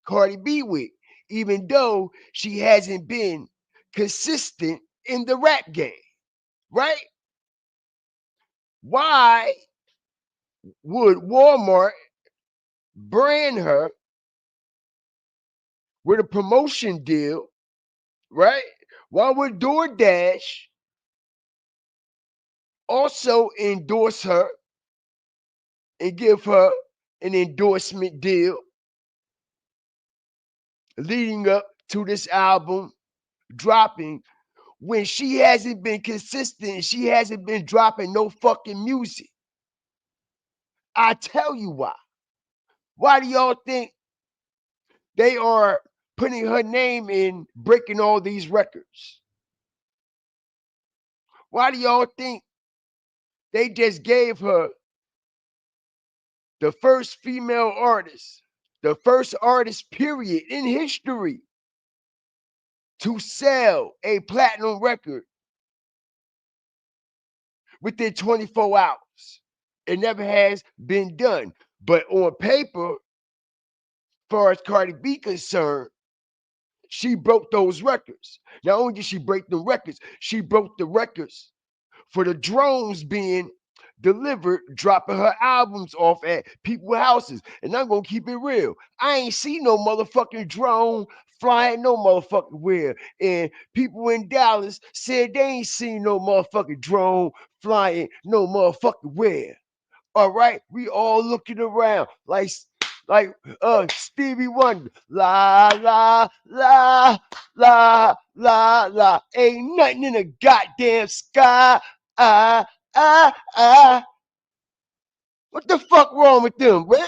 Speaker 1: Cardi B with, even though she hasn't been consistent in the rap game, right? Why would Walmart brand her with a promotion deal, right? Why would DoorDash also endorse her and give her an endorsement deal leading up to this album dropping when she hasn't been consistent? She hasn't been dropping no fucking music. I tell you why. Why do y'all think they are putting her name in breaking all these records? Why do y'all think they just gave her the first female artist, the first artist, period, in history to sell a platinum record within 24 hours? It never has been done. But on paper, far as Cardi B concerned, she broke those records. Not only did she break the records, she broke the records for the drones being delivered, dropping her albums off at people's houses. And I'm gonna keep it real. I ain't seen no motherfucking drone flying no motherfucking where. And people in Dallas said they ain't seen no motherfucking drone flying no motherfucking where. All right, we all looking around like Stevie Wonder. La la la la la la. Ain't nothing in the goddamn sky. Ah ah ah. What the fuck wrong with them, man?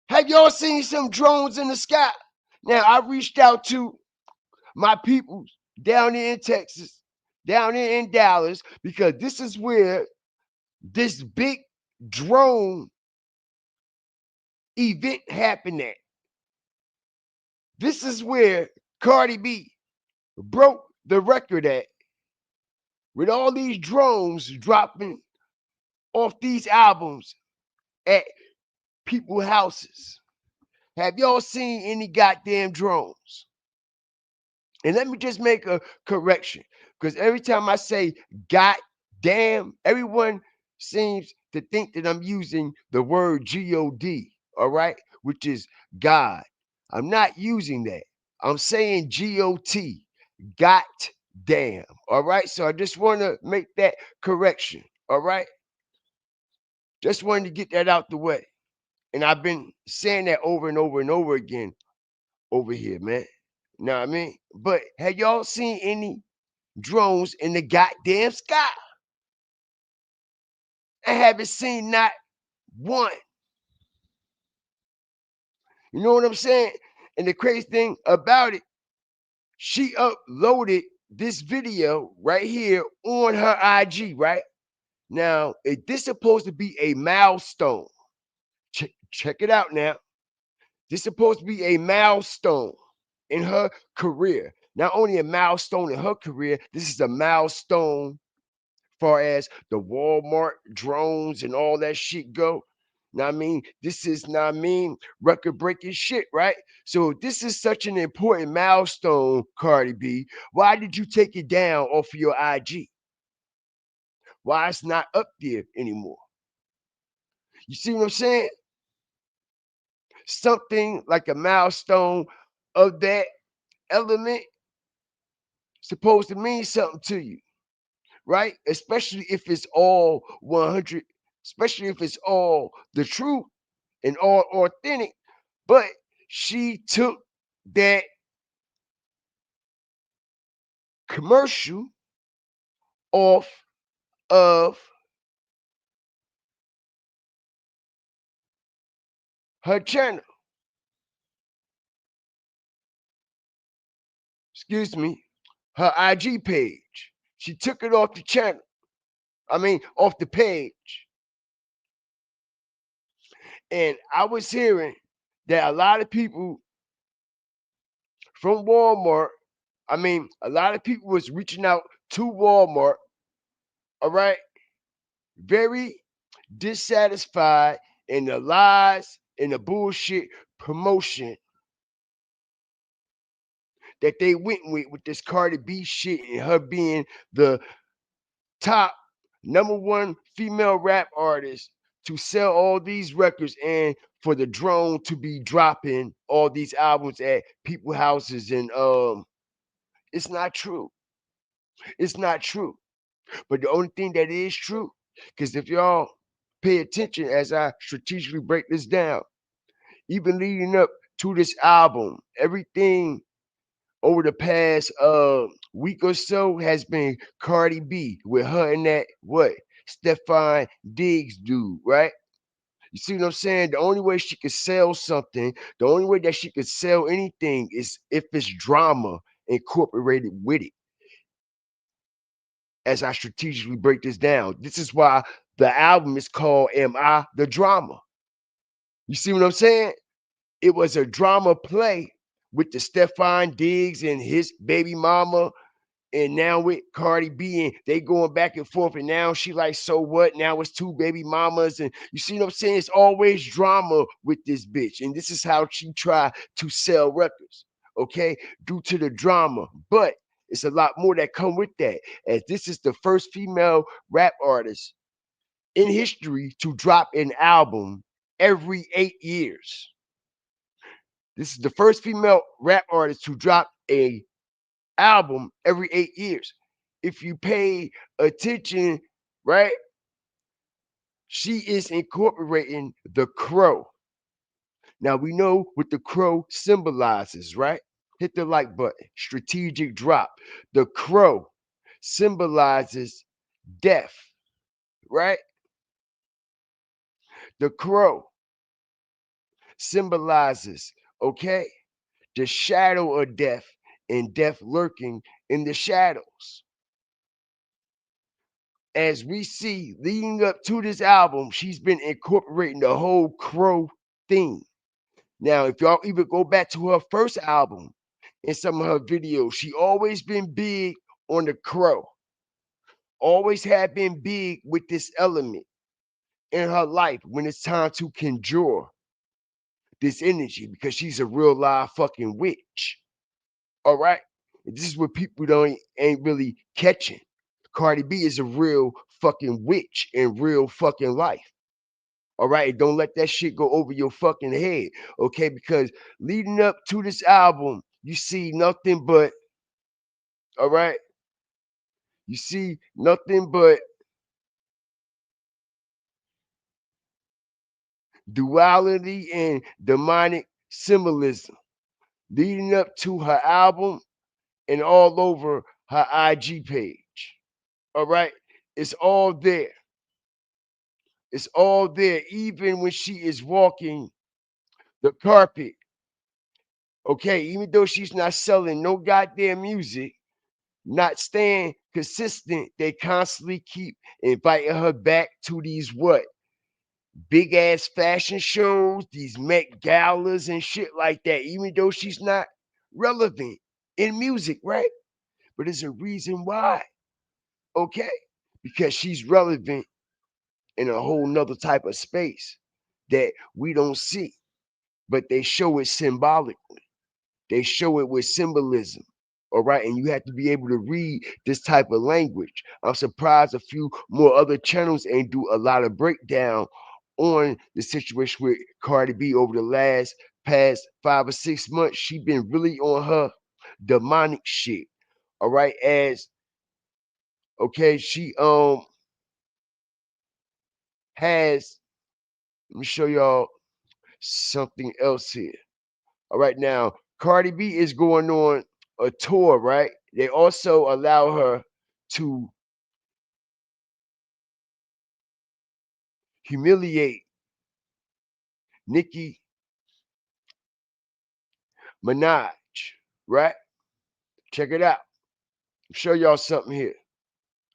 Speaker 1: Have y'all seen some drones in the sky? Now I reached out to my people down there in Texas, down there in Dallas, because this is where this big drone event happened at. This is where Cardi B broke the record at, with all these drones dropping off these albums at people's houses. Have y'all seen any goddamn drones? And let me just make a correction, because every time I say goddamn, everyone seems to think that I'm using the word God, all right, which is God. I'm not using that. I'm saying GOT, got damn. All right. So I just want to make that correction. All right. Just wanted to get that out the way. And I've been saying that over and over and over again over here, man. Know what I mean? But have y'all seen any drones in the goddamn sky? I haven't seen not one. You know what I'm saying? And the crazy thing about it, she uploaded this video right here on her IG, right? Now, is this supposed to be a milestone? Check it out now. This is supposed to be a milestone in her career. Not only a milestone in her career, this is a milestone far as the Walmart drones and all that shit go. Now I mean, this is now I mean record breaking shit, right? So this is such an important milestone, Cardi B. Why did you take it down off of your IG? Why it's not up there anymore? You see what I'm saying? Something like a milestone of that element supposed to mean something to you, right? Especially if it's all 100, especially if it's all the truth and all authentic. But she took that commercial off of her channel. Excuse me, her IG page. She took it off the channel. I mean, off the page. And I was hearing that a lot of people from Walmart, I mean, a lot of people was reaching out to Walmart, all right, very dissatisfied in the lies and the bullshit promotion that they went with this Cardi B shit and her being the top #1 female rap artist to sell all these records and for the drone to be dropping all these albums at people houses and it's not true. It's not true. But the only thing that is true, because if y'all pay attention as I strategically break this down, even leading up to this album, everything over the past week or so has been Cardi B with her and that what Stefan Diggs dude, right? You see what I'm saying? The only way she could sell something, the only way that she could sell anything is if it's drama incorporated with it. As I strategically break this down, this is why the album is called "Am I the Drama?" You see what I'm saying? It was a drama play with the Stefan Diggs and his baby mama, and now with Cardi B, and they going back and forth, and now she like, so what? Now it's two baby mamas, and you see what I'm saying? It's always drama with this bitch, and this is how she try to sell records, okay? Due to the drama, but it's a lot more that come with that, as this is the first female rap artist in history to drop an album every 8 years. This is the first female rap artist to drop a album every 8 years. If you pay attention, right, she is incorporating the crow. Now we know what the crow symbolizes, right? Hit the like button. Strategic drop. The crow symbolizes death, right? The crow symbolizes, okay, the shadow of death and death lurking in the shadows. As we see leading up to this album, she's been incorporating the whole crow theme. Now, if y'all even go back to her first album in some of her videos, she always been big on the crow. Always have been big with this element in her life when it's time to conjure this energy because she's a real live fucking witch. All right. And this is what people don't ain't really catching. Cardi B is a real fucking witch in real fucking life. All right. Don't let that shit go over your fucking head. Okay. Because leading up to this album, you see nothing but, all right, You see nothing but duality and demonic symbolism leading up to her album and all over her IG page. All right. It's all there. It's all there, even when she is walking the carpet. Okay, even though she's not selling no goddamn music, not staying consistent, they constantly keep inviting her back to these what? Big ass fashion shows, these Met galas and shit like that, even though she's not relevant in music, right? But there's a reason why, okay? Because she's relevant in a whole nother type of space that we don't see, but they show it symbolically. They show it with symbolism. All right. And you have to be able to read this type of language. I'm surprised a few more other channels ain't do a lot of breakdown on the situation with Cardi B over the past 5 or 6 months. She been really on her demonic shit. All right. As okay, she has, let me show y'all something else here. All right, now Cardi B is going on a tour, right? They also allow her to humiliate Nicki Minaj, right? Check it out. I'll show y'all something here.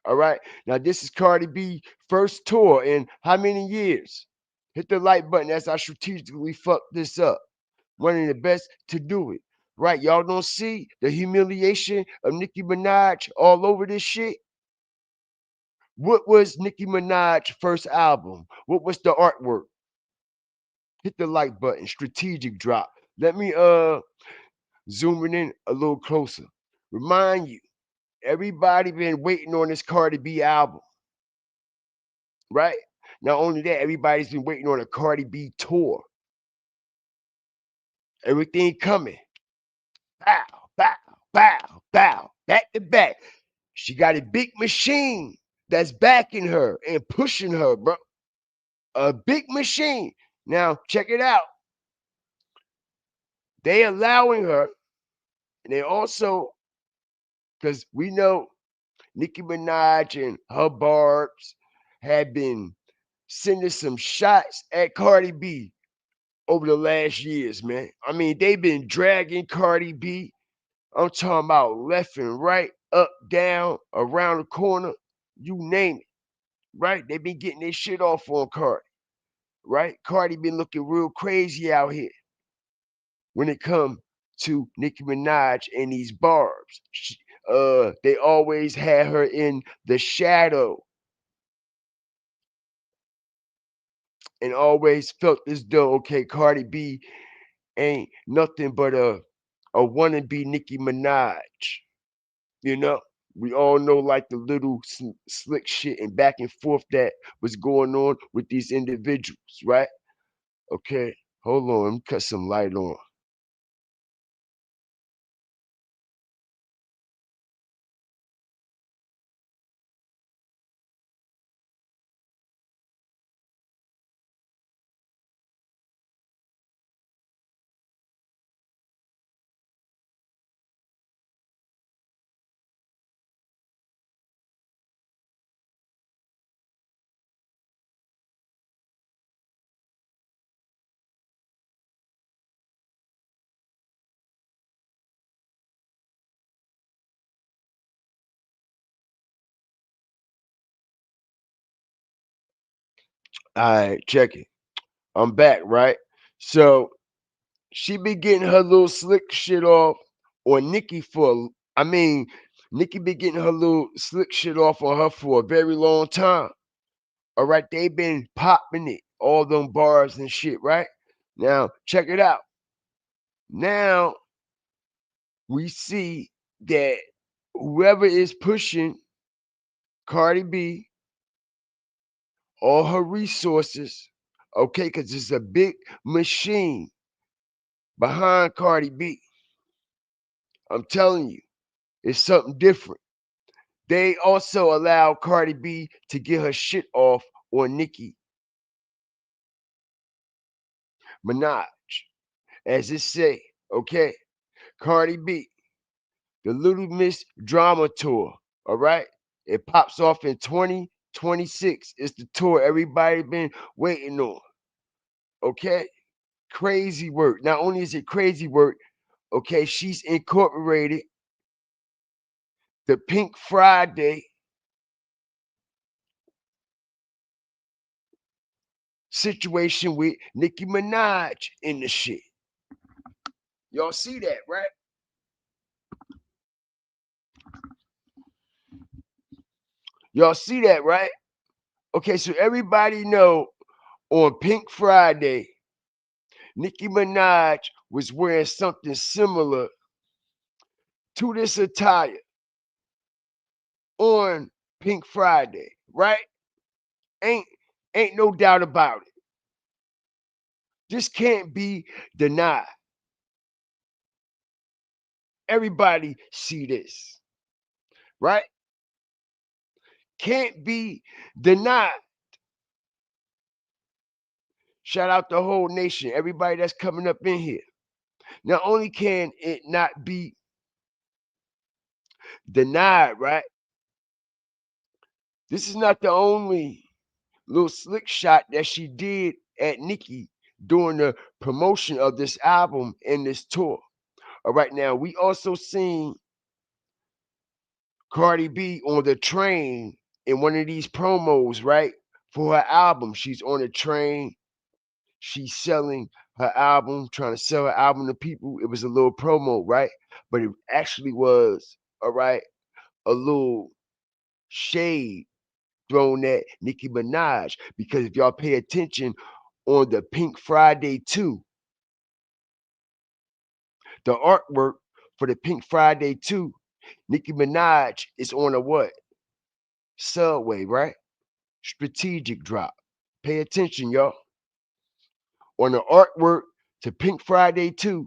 Speaker 1: All right. Now this is Cardi B first tour in how many years? Hit the like button as I strategically fuck this up. One of the best to do it. Right. Y'all don't see the humiliation of Nicki Minaj all over this shit. What was Nicki Minaj's first album? What was the artwork? Hit the like button, strategic drop. Let me zoom it in a little closer. Remind you, everybody been waiting on this Cardi B album, right? Not only that, everybody's been waiting on a Cardi B tour. Everything coming. Bow, bow, bow, bow, back to back. She got a big machine that's backing her and pushing her, bro. A big machine. Now, check it out. They allowing her, and they also, because we know Nicki Minaj and her barbs have been sending some shots at Cardi B over the last years, man. I mean, they've been dragging Cardi B. I'm talking about left and right, up, down, around the corner, you name it, right? They've been getting their shit off on Cardi, right? Cardi been looking real crazy out here when it comes to Nicki Minaj and these barbs. They always had her in the shadow and always felt as though, okay, Cardi B ain't nothing but a wannabe Nicki Minaj. You know, we all know like the little slick shit and back and forth that was going on with these individuals, right? Okay, hold on, let me cut some light on. All right, check it. I'm back, right? So she been getting her little slick shit off on Nicki for, I mean, Nicki been getting her little slick shit off on her for a very long time. All right, they been popping it, all them bars and shit, right? Now, check it out. Now we see that whoever is pushing Cardi B, all her resources, okay, because it's a big machine behind Cardi B. I'm telling you, it's something different. They also allowed Cardi B to get her shit off on Nicki Minaj. As it say, okay, Cardi B, the Little Miss Drama Tour, all right? It pops off in 2026. It's the tour everybody been waiting on, okay? Crazy work. Not only is it crazy work, okay, she's incorporated the Pink Friday situation with Nicki Minaj in the shit. Y'all see that, right? Y'all see that, right? Okay, so everybody know on Pink Friday, Nicki Minaj was wearing something similar to this attire on Pink Friday, right? Ain't no doubt about it. This can't be denied. Everybody see this, right? Can't be denied. Shout out the whole nation, everybody that's coming up in here. Not only can it not be denied, right? This is not the only little slick shot that she did at Nicki during the promotion of this album and this tour. All right, now we also seen Cardi B on the train in one of these promos, right? For her album. She's on the train. She's selling her album, trying to sell her album to people. It was a little promo, right? But it actually was, all right, a little shade thrown at Nicki Minaj. Because if y'all pay attention on the Pink Friday 2, the artwork for the Pink Friday 2, Nicki Minaj is on a what? Subway, right? Strategic drop. Pay attention, y'all. On the artwork to Pink Friday 2,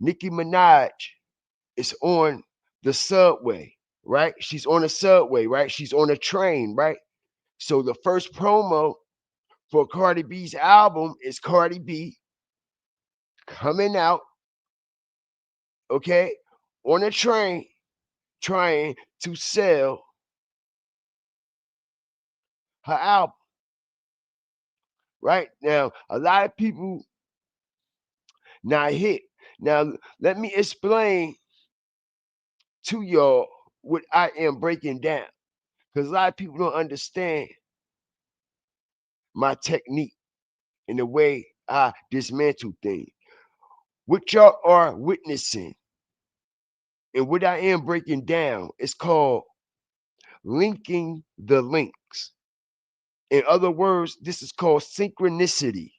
Speaker 1: Nicki Minaj is on the subway, right? She's on a subway, right? She's on a train, right? So the first promo for Cardi B's album is Cardi B coming out, okay, on a train, trying to sell her album. Right now, a lot of people not hit. Now, let me explain to y'all what I am breaking down, because a lot of people don't understand my technique and the way I dismantle things. What y'all are witnessing and what I am breaking down is called linking the links. In other words, this is called synchronicity.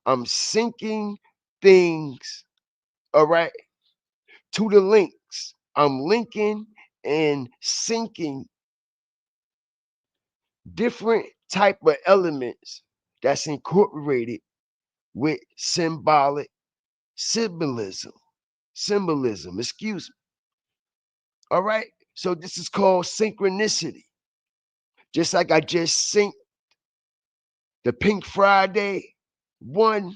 Speaker 1: I'm syncing things, all right, to the links. I'm linking and syncing different type of elements that's incorporated with symbolism, excuse me. All right, so this is called synchronicity. Just like I just synced the Pink Friday one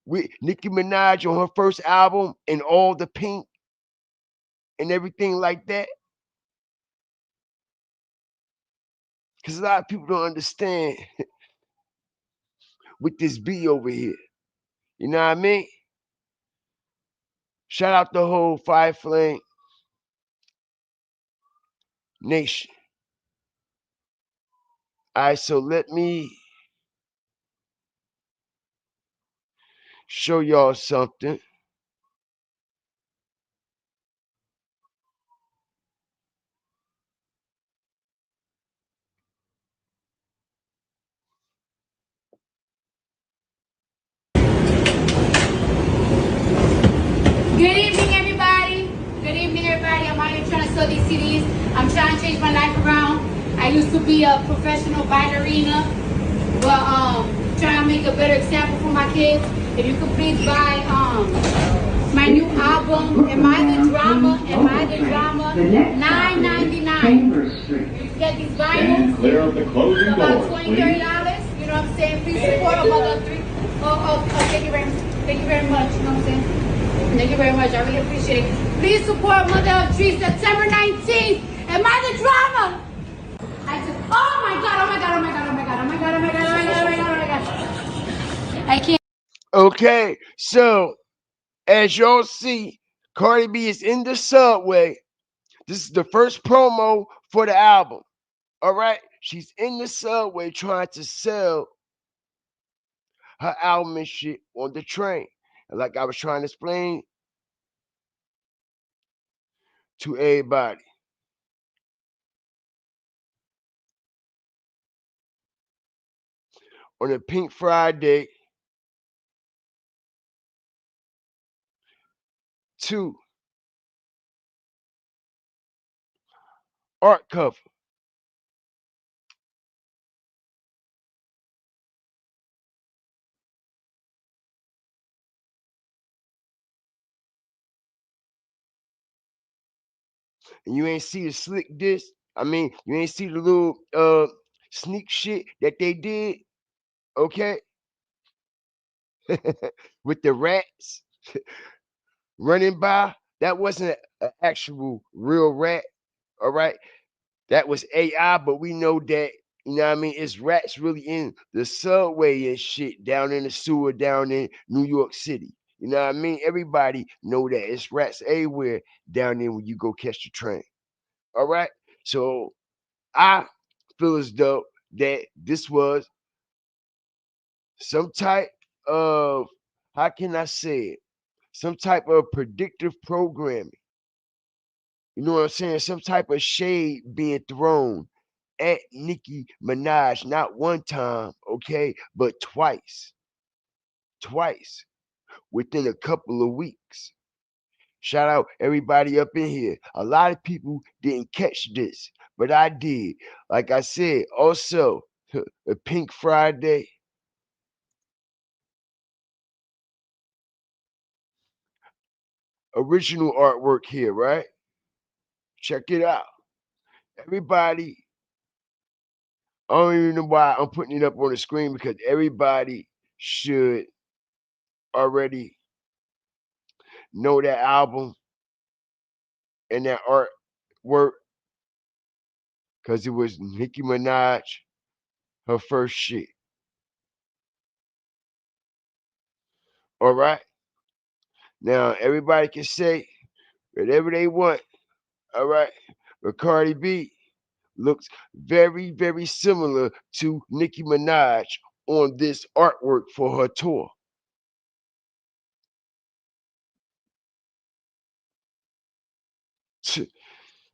Speaker 1: with Nicki Minaj on her first album and all the pink and everything like that. Because a lot of people don't understand what this be over here. You know what I mean? Shout out the whole Five Flame Nation. All right, so let me show y'all something.
Speaker 5: Good evening, everybody. Good evening, everybody. I'm out here trying to sell these CDs. I'm trying to change my life around. I used to be a professional ballerina, but trying to make a better example for my kids. If you could please buy My new album, Am I the Drama? Am I the Drama? $9.99. You get these vinyls.
Speaker 6: Clear of the closing
Speaker 5: about
Speaker 6: doors,
Speaker 5: $20, $30. You know what I'm saying? Please support about the three. Thank you very much. Thank you very much. You know what I'm saying? Thank you very much. I really appreciate it. Please support Mother of Trees September 19th. Am I the Drama? Oh my God, oh my God, oh my God, oh my God, oh my God, oh my God, oh my God, oh my God, oh my God. I can't.
Speaker 1: Okay, so as y'all see, Cardi B is in the subway. This is the first promo for the album. All right, she's in the subway trying to sell her album and shit on the train. And like I was trying to explain to everybody, on a Pink Friday 2 art cover. And you ain't see the slick disc. I mean, you ain't see the little sneak shit that they did, okay? With the rats running by. That wasn't an actual real rat, all right? That was AI, but we know that, you know what I mean, it's rats really in the subway and shit down in the sewer down in New York City. You know what I mean? Everybody know that it's rats everywhere down there when you go catch the train. All right? So I feel as though that this was some type of, how can I say it? Some type of predictive programming. You know what I'm saying? Some type of shade being thrown at Nicki Minaj, not one time, okay, but twice. Twice within a couple of weeks. Shout out everybody up in here. A lot of people didn't catch this, but I did. Like I said, also, a Pink Friday. Original artwork here, right? Check it out. Everybody, I don't even know why I'm putting it up on the screen because everybody should already know that album and that artwork because it was Nicki Minaj, her first shit. All right. Now everybody can say whatever they want. All right. But Cardi B looks very, very similar to Nicki Minaj on this artwork for her tour.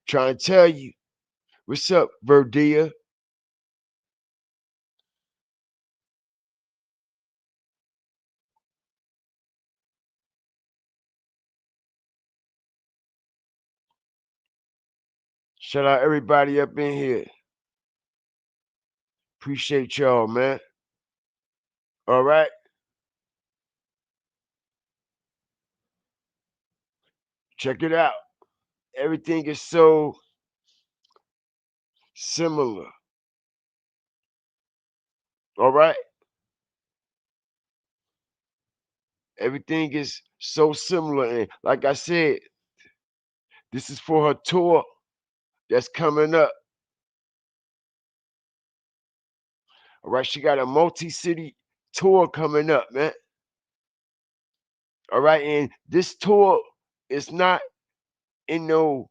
Speaker 1: Trying to tell you. What's up, Verdia? Shout out everybody up in here. Appreciate y'all, man. All right. Check it out. Everything is so similar. All right. Everything is so similar. And like I said, this is for her tour that's coming up. All right. She got a multi-city tour coming up, man. All right. And this tour is not in no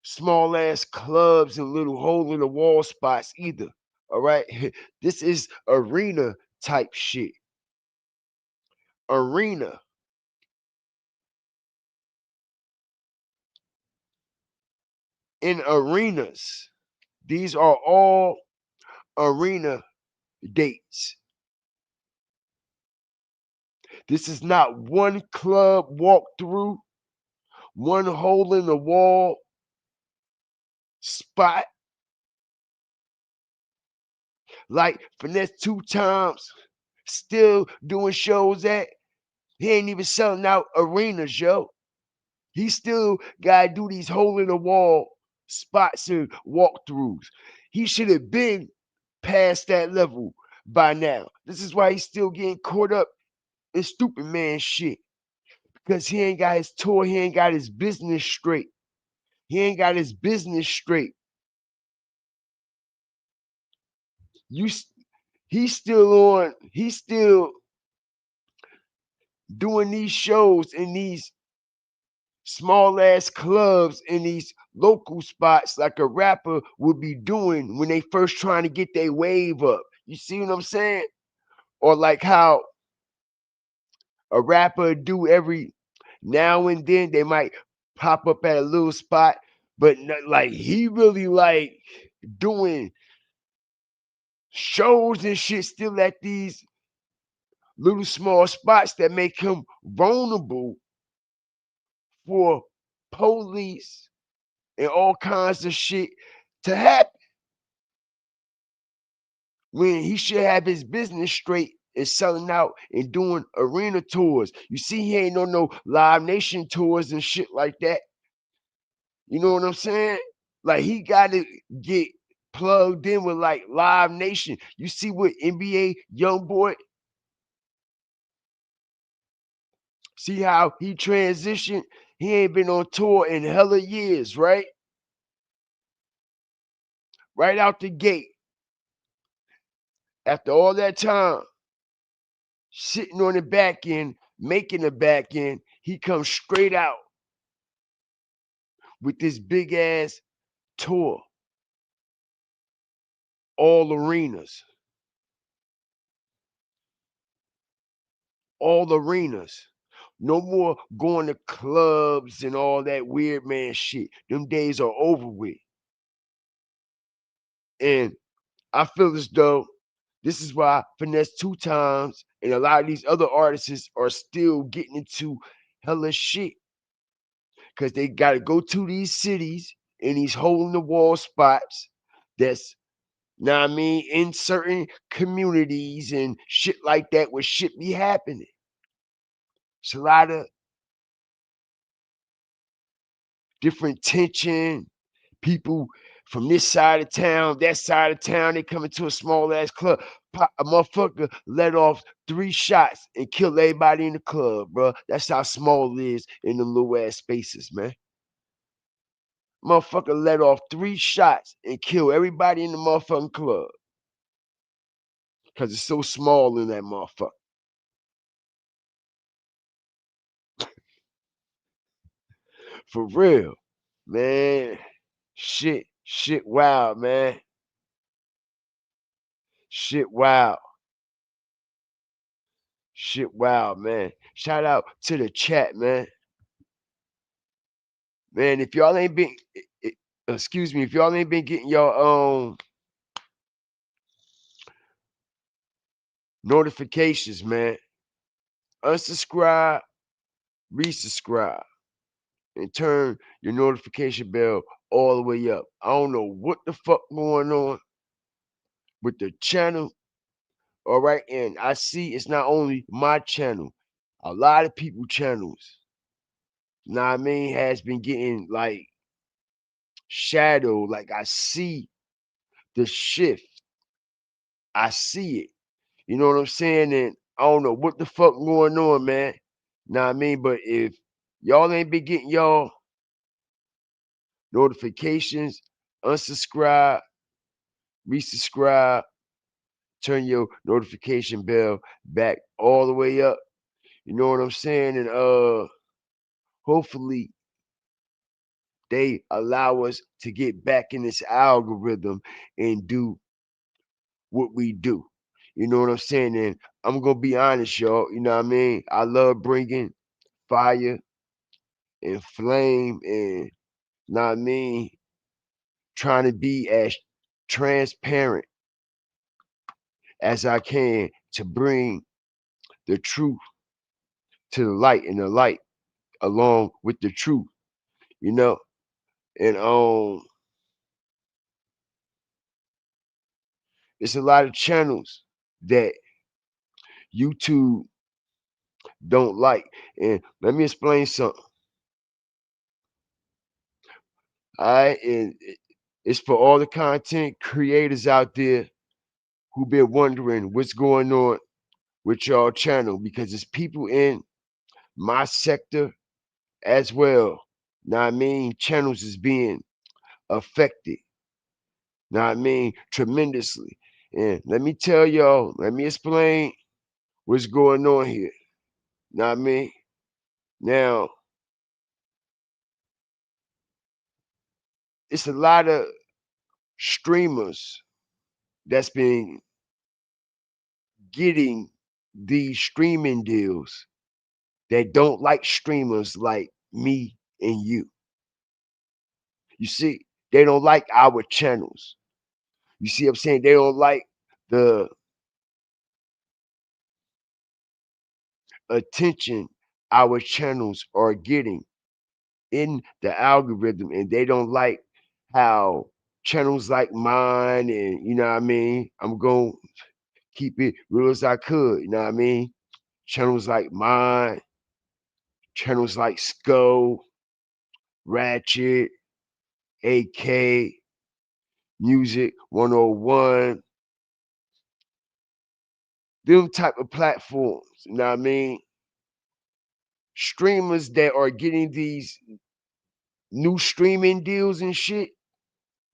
Speaker 1: small ass clubs and little hole in the wall spots either. All right. This is arena type shit. Arena. In arenas. These are all arena dates. This is not one club walkthrough, one hole in the wall spot like Finesse 2 Times still doing shows at. He ain't even selling out arenas, yo. He still gotta do these hole in the wall spots and walkthroughs. He should have been past that level by now. This is why he's still getting caught up in stupid man shit. Because he ain't got his tour, he ain't got his business straight. He ain't got his business straight. You he's still doing these shows in these small ass clubs in these local spots like a rapper would be doing when they first trying to get their wave up. You see what I'm saying? Or like how a rapper do every now and then they might pop up at a little spot, but not, like he really like doing shows and shit still at these little small spots that make him vulnerable for police and all kinds of shit to happen when he should have his business straight and selling out and doing arena tours. You see, he ain't on no Live Nation tours and shit like that. You know what I'm saying? Like he got to get plugged in with like Live Nation. You see what NBA YoungBoy, see how he transitioned? He ain't been on tour in hella years, right? Right out the gate. After all that time, sitting on the back end, making the back end, he comes straight out with this big ass tour, all arenas, all arenas. No more going to clubs and all that weird man shit. Them days are over with. And I feel as though this is why Finesse 2 Times and a lot of these other artists are still getting into hella shit. Because they got to go to these cities in these hole in the wall spots that's, know what I mean, in certain communities and shit like that where shit be happening. It's a lot of different tension. People from this side of town, that side of town, they come into a small ass club. Pop, a motherfucker let off 3 shots and kill everybody in the club, bro. That's how small it is in the little ass spaces, man. Motherfucker let off 3 shots and kill everybody in the motherfucking club. Cause it's so small in that motherfucker. For real, man. Shit, wild, man. Shit, wild. Shit, wild, man. Shout out to the chat, man. Man, if y'all ain't been, excuse me, if y'all ain't been getting your notifications, man, unsubscribe, resubscribe, and turn your notification bell all the way up. I don't know what the fuck going on with the channel. All right, and I see it's not only my channel, a lot of people channels, know what I mean, has been getting like shadow. Like I see the shift. I see it. You know what I'm saying? And I don't know what the fuck going on, man. Know what I mean? But if y'all ain't been getting y'all notifications, unsubscribe, resubscribe, turn your notification bell back all the way up. You know what I'm saying? And hopefully they allow us to get back in this algorithm and do what we do. You know what I'm saying? And I'm gonna be honest, y'all. You know what I mean? I love bringing fire and flame and, know what I mean, trying to be as transparent as I can to bring the truth to the light and the light along with the truth, you know? And it's a lot of channels that YouTube don't like. And let me explain something. And it's for all the content creators out there who been wondering what's going on with y'all channel, because it's people in my sector as well. Now I mean, channels is being affected. Now I mean, tremendously. And let me tell y'all, let me explain what's going on here. Now I mean, now it's a lot of streamers that's been getting these streaming deals that don't like streamers like me and you. You see, they don't like our channels. You see what I'm saying? They don't like the attention our channels are getting in the algorithm, and they don't like how channels like mine, and you know what I mean, I'm going to keep it real as I could, you know what I mean, channels like mine, channels like Skull, Ratchet, AK, Music 101, them type of platforms, you know what I mean, streamers that are getting these new streaming deals and shit,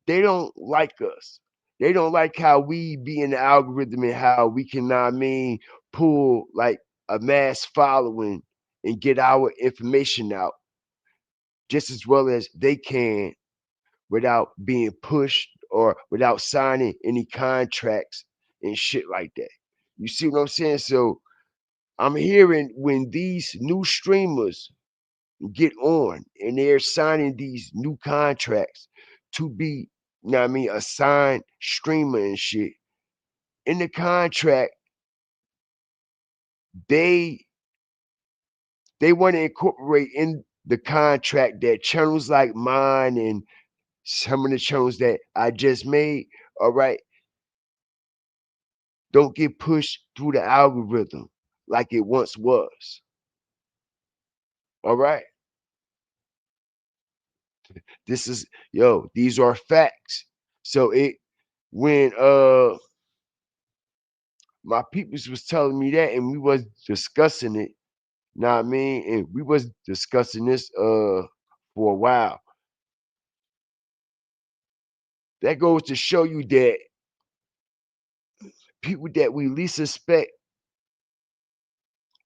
Speaker 1: they don't like us. They don't like how we be in the algorithm and how we can, I mean, pull like a mass following and get our information out just as well as they can without being pushed or without signing any contracts and shit like that. You see what I'm saying? So I'm hearing when these new streamers get on and they're signing these new contracts to be, you know what I mean, a signed streamer and shit. In the contract, they they want to incorporate in the contract that channels like mine and some of the channels that I just made, all right, don't get pushed through the algorithm like it once was. All right. This is these are facts. So it when my peoples was telling me that and we was discussing it, know what I mean? And we was discussing this for a while. That goes to show you that people that we least suspect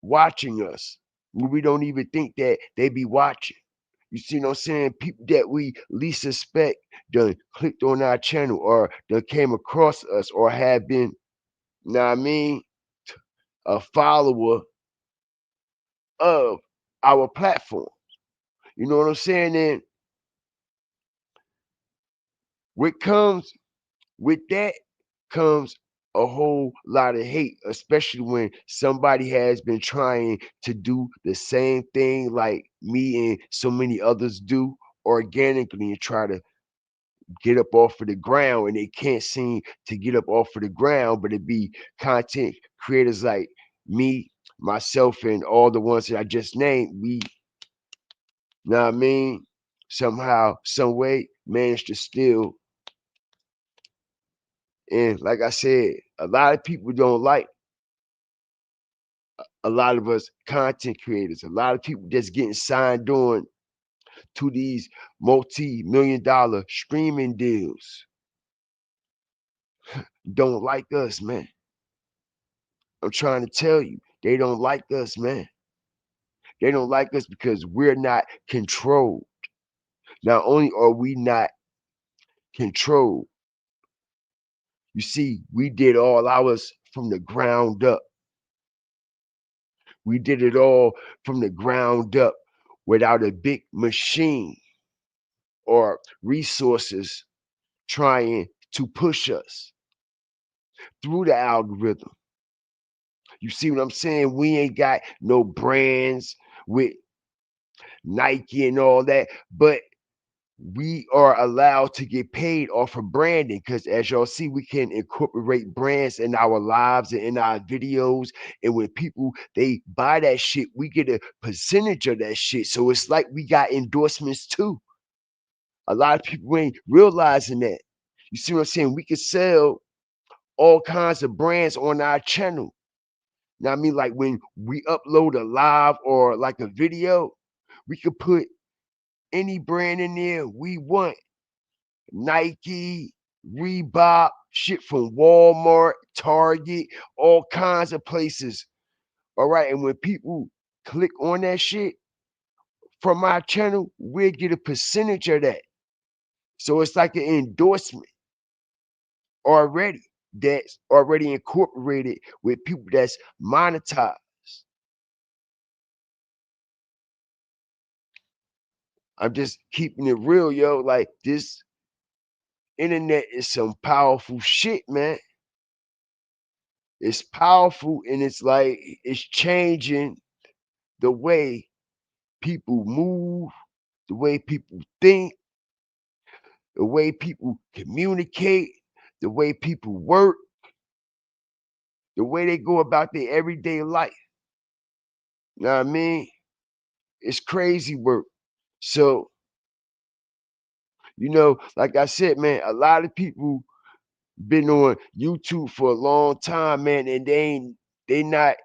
Speaker 1: watching us, when we don't even think that they be watching. You see what I'm saying? People that we least suspect done clicked on our channel or done came across us or have been, know what I mean, a follower of our platform. You know what I'm saying? And what comes with that comes a whole lot of hate, especially when somebody has been trying to do the same thing like me and so many others do organically and try to get up off of the ground, and they can't seem to get up off of the ground, but it be content creators like me, myself, and all the ones that I just named. We, know what I mean, somehow, some way managed to still. And like I said, a lot of people don't like a lot of us content creators. A lot of people that's getting signed on to these multi-million-dollar streaming deals don't like us, man. I'm trying to tell you, they don't like us, man. They don't like us because we're not controlled. Not only are we not controlled, you see, we did all ours from the ground up. We did it all from the ground up without a big machine or resources trying to push us through the algorithm. You see what I'm saying? We ain't got no brands with Nike and all that, but we are allowed to get paid off of branding because as y'all see, we can incorporate brands in our lives and in our videos. And when people they buy that shit, we get a percentage of that shit. So it's like we got endorsements too. A lot of people ain't realizing that. You see what I'm saying? We can sell all kinds of brands on our channel. Now I mean, like when we upload a live or like a video, we could put any brand in there we want. Nike, Reebok, shit from Walmart, Target, all kinds of places. All right. And when people click on that shit from my channel, we'll get a percentage of that. So it's like an endorsement already that's already incorporated with people that's monetized. I'm just keeping it real, yo. Like this internet is some powerful shit, man. It's powerful and it's like it's changing the way people move, the way people think, the way people communicate, the way people work, the way they go about their everyday life. You know what I mean? It's crazy work. So, like I said, man, a lot of people been on YouTube for a long time, man, and they not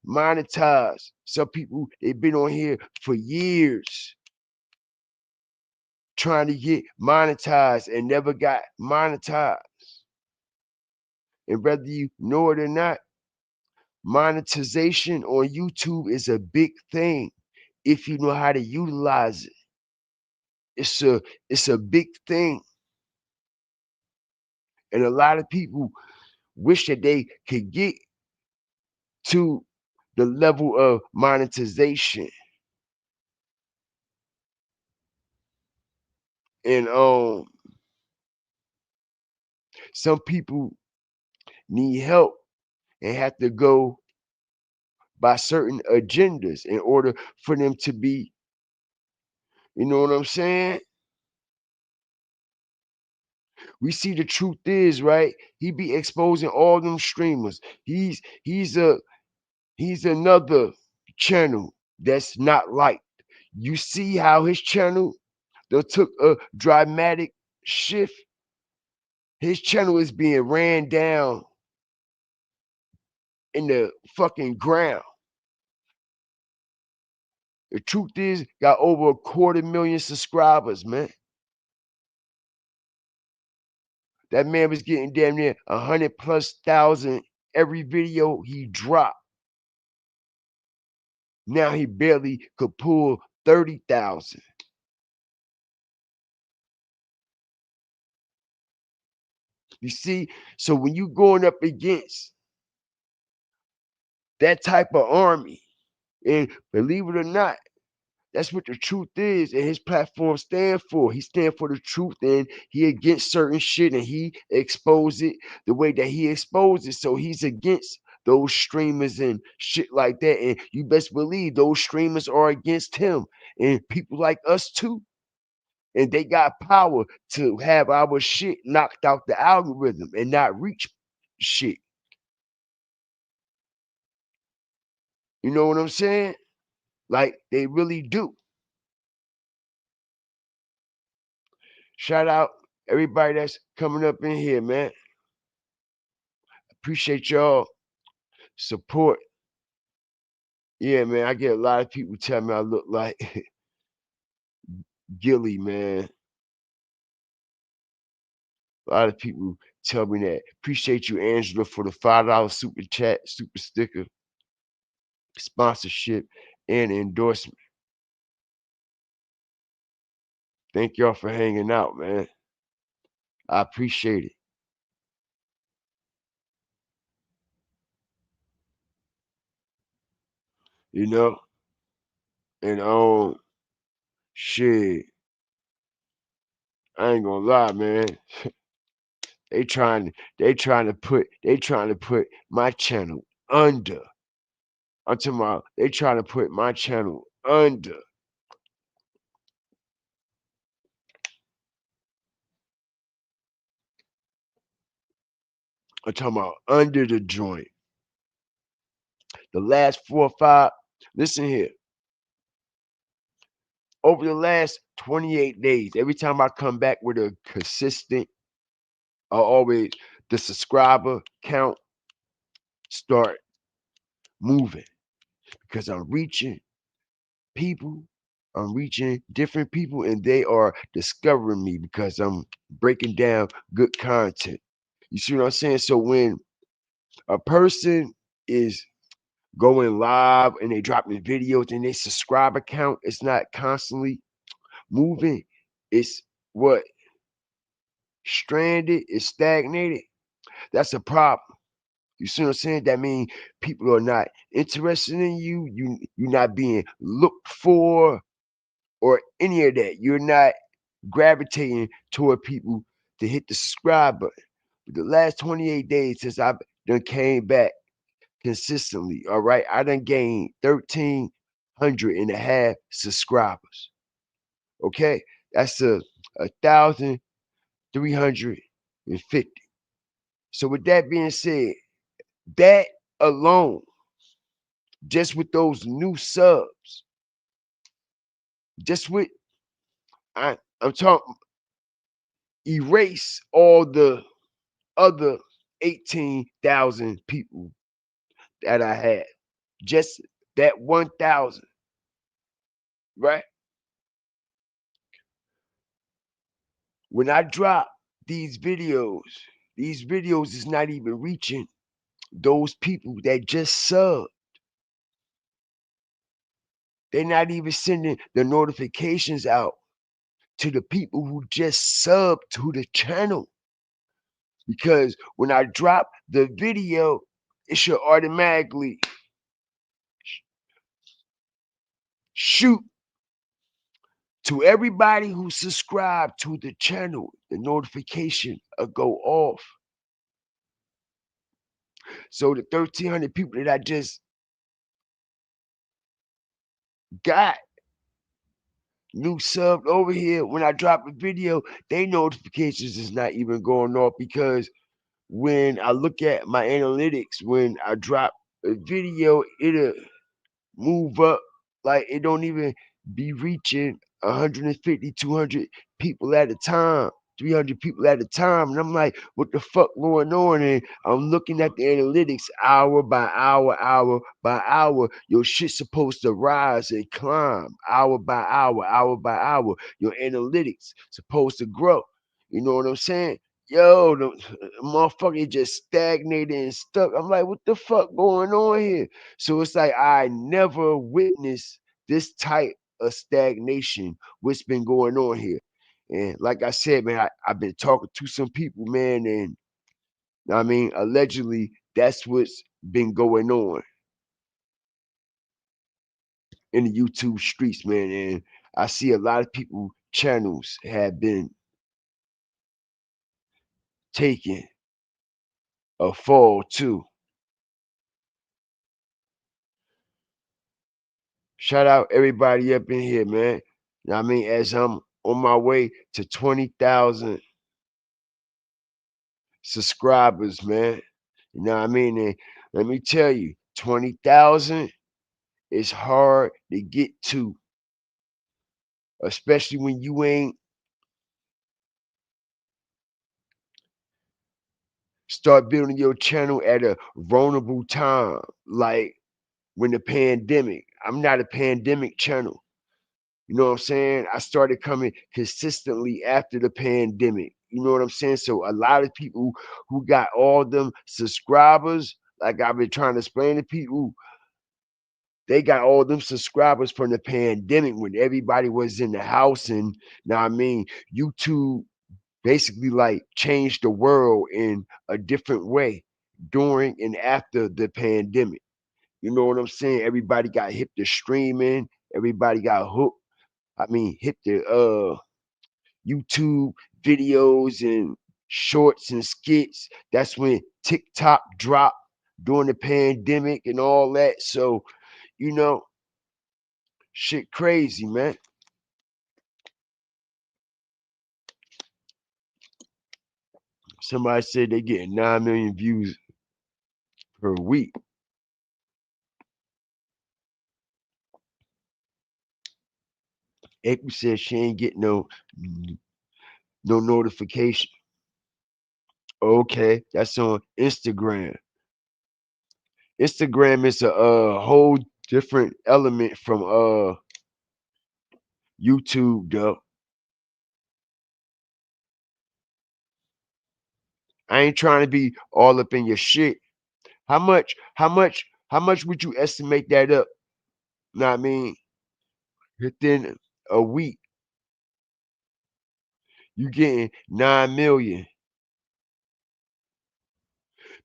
Speaker 1: monetized. Some people they've been on here for years trying to get monetized and never got monetized. And whether you know it or not, monetization on YouTube is a big thing if you know how to utilize it. It's a big thing. And a lot of people wish that they could get to the level of monetization. And some people need help and have to go by certain agendas in order for them to be, you know what I'm saying? We see the truth is, right? He be exposing all them streamers. He's another channel that's not liked. You see how his channel they took a dramatic shift. His channel is being ran down in the fucking ground. The truth is, got over 250,000 subscribers, man. That man was getting damn near 100,000+ every video he dropped. Now he barely could pull 30,000. You see, so when you going up against that type of army, and believe it or not, that's what the truth is, and his platform stand for. He stand for the truth, and he against certain shit, and he expose it the way that he exposes. So he's against those streamers and shit like that. And you best believe those streamers are against him and people like us too. And they got power to have our shit knocked out the algorithm and not reach shit. You know what I'm saying? Like they really do. Shout out everybody that's coming up in here, man. Appreciate y'all support. Yeah, man. I get a lot of people tell me I look like Gilly, man. A lot of people tell me that. Appreciate you, Angela, for the $5 super chat, super sticker, sponsorship, and endorsement. Thank y'all for hanging out, man. I appreciate it. You know? And shit. I ain't gonna lie, man. They trying to put my channel under. I'm talking about they trying to put my channel under. I'm talking about under the joint. The last 4 or 5. Listen here. Over the last 28 days, every time I come back with a consistent, I always the subscriber count start moving because I'm reaching people. I'm reaching different people and they are discovering me because I'm breaking down good content. You see what I'm saying? So when a person is going live and they dropping videos and their subscriber count is not constantly moving, it's what stranded, it's stagnated. That's a problem. You see what I'm saying? That means people are not interested in you. You're not being looked for or any of that. You're not gravitating toward people to hit the subscribe button. The last 28 days since I done came back consistently, all right, I done gained 1,300 and a half subscribers. Okay, that's a 1,350. So with that being said, that alone, just with those new subs, just with I'm talking erase all the other 18,000 people that I had. Just that 1,000, right? When I drop these videos is not even reaching those people that just sub. They're not even sending the notifications out to the people who just sub to the channel. Because when I drop the video, it should automatically shoot to everybody who subscribed to the channel. The notification will go off. So the 1,300 people that I just got new subbed over here, when I drop a video, they notifications is not even going off because when I look at my analytics, when I drop a video, it'll move up like it don't even be reaching 150, 200 people at a time, 300 people at a time. And I'm like, what the fuck going on? And I'm looking at the analytics hour by hour, hour by hour. Your shit's supposed to rise and climb hour by hour, hour by hour. Your analytics supposed to grow. You know what I'm saying? Yo, the motherfucker just stagnated and stuck. I'm like, what the fuck going on here? So it's like I never witnessed this type of stagnation, what's been going on here. And like I said, man, I've been talking to some people, man, and I mean, allegedly, that's what's been going on in the YouTube streets, man. And I see a lot of people channels have been taking a fall too. Shout out everybody up in here, man. You know what I mean, as I'm on my way to 20,000 subscribers, man. You know what I mean? And let me tell you, 20,000 is hard to get to, especially when you ain't start building your channel at a vulnerable time, like when the pandemic. I'm not a pandemic channel. You know what I'm saying? I started coming consistently after the pandemic. You know what I'm saying? So a lot of people who got all them subscribers, like I've been trying to explain to people, they got all them subscribers from the pandemic when everybody was in the house. And now I mean, YouTube basically like changed the world in a different way during and after the pandemic. You know what I'm saying? Everybody got hip to streaming, everybody got hooked. I mean, hit the YouTube videos and shorts and skits. That's when TikTok dropped during the pandemic and all that. So, you know, shit crazy, man. Somebody said they getting 9 million views per week. April said she ain't getting no notification. Okay, that's on Instagram. Instagram is a whole different element from YouTube though. I ain't trying to be all up in your shit. How much would you estimate that up? Know what I mean? Within a week, you getting 9 million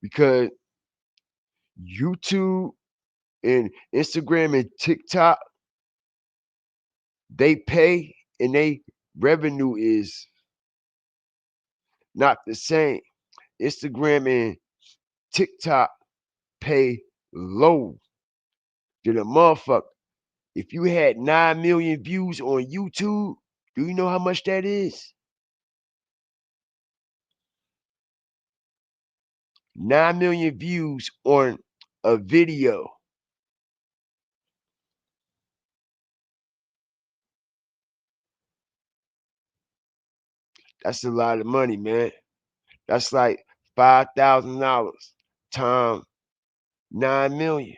Speaker 1: because YouTube and Instagram and TikTok, they pay and they revenue is not the same. Instagram and TikTok pay low to the motherfucker. If you had 9 million views on YouTube, do you know how much that is? 9 million views on a video. That's a lot of money, man. That's like $5,000 times 9 million.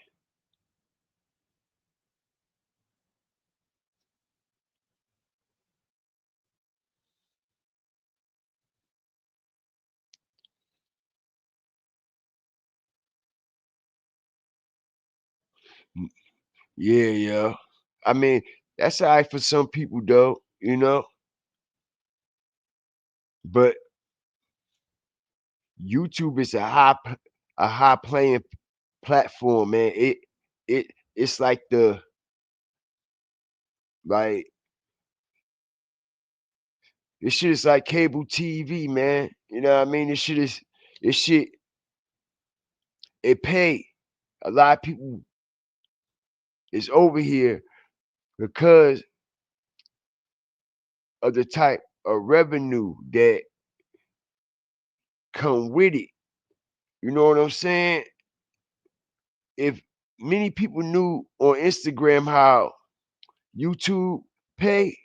Speaker 1: Yeah, yeah. I mean, that's all right for some people though, you know. But YouTube is a high playing platform, man. It's like the like this shit is like cable TV, man. You know what I mean? This shit it pay. A lot of people is over here because of the type of revenue that come with it. You know what I'm saying? If many people knew on Instagram how YouTube pay,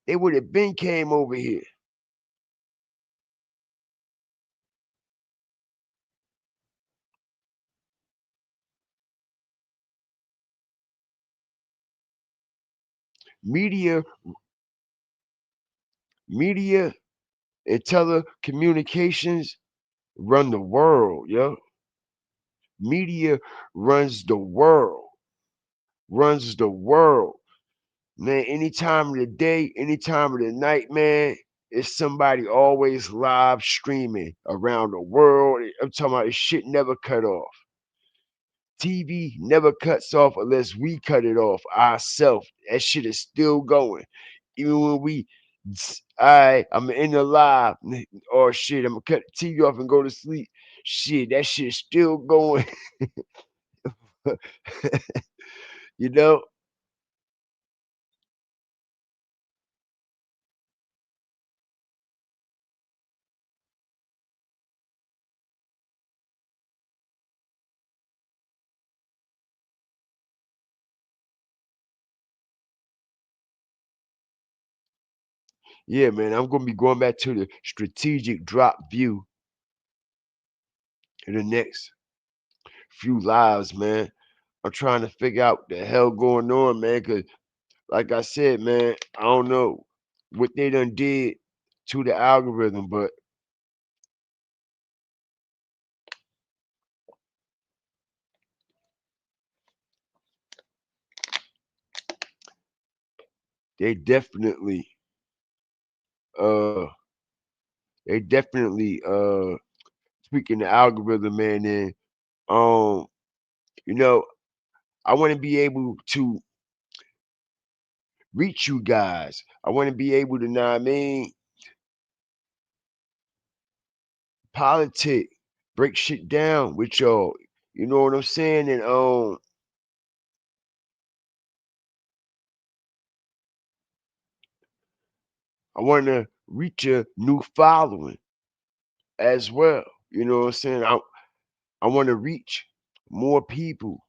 Speaker 1: they would have been came over here. Media, media and telecommunications run the world, yo. Media runs the world, runs the world. Man, any time of the day, any time of the night, man, it's somebody always live streaming around the world. I'm talking about this shit never cut off. TV never cuts off unless we cut it off ourselves. That shit is still going. Even when I'm in the live, or shit, I'm gonna cut the TV off and go to sleep. Shit, that shit's still going. you know? Yeah, man, I'm gonna be going back to the strategic drop view in the next few lives, man. I'm trying to figure out what the hell going on, man, because like I said, man, I don't know what they done did to the algorithm, but they definitely uh they definitely tweaking the algorithm, man, and um, you know, I want to be able to reach you guys. I want to be able to, know what I mean, politic, break shit down with y'all. You know what I'm saying? And I want to reach a new following. as well. You know what I'm saying? I want to reach more people.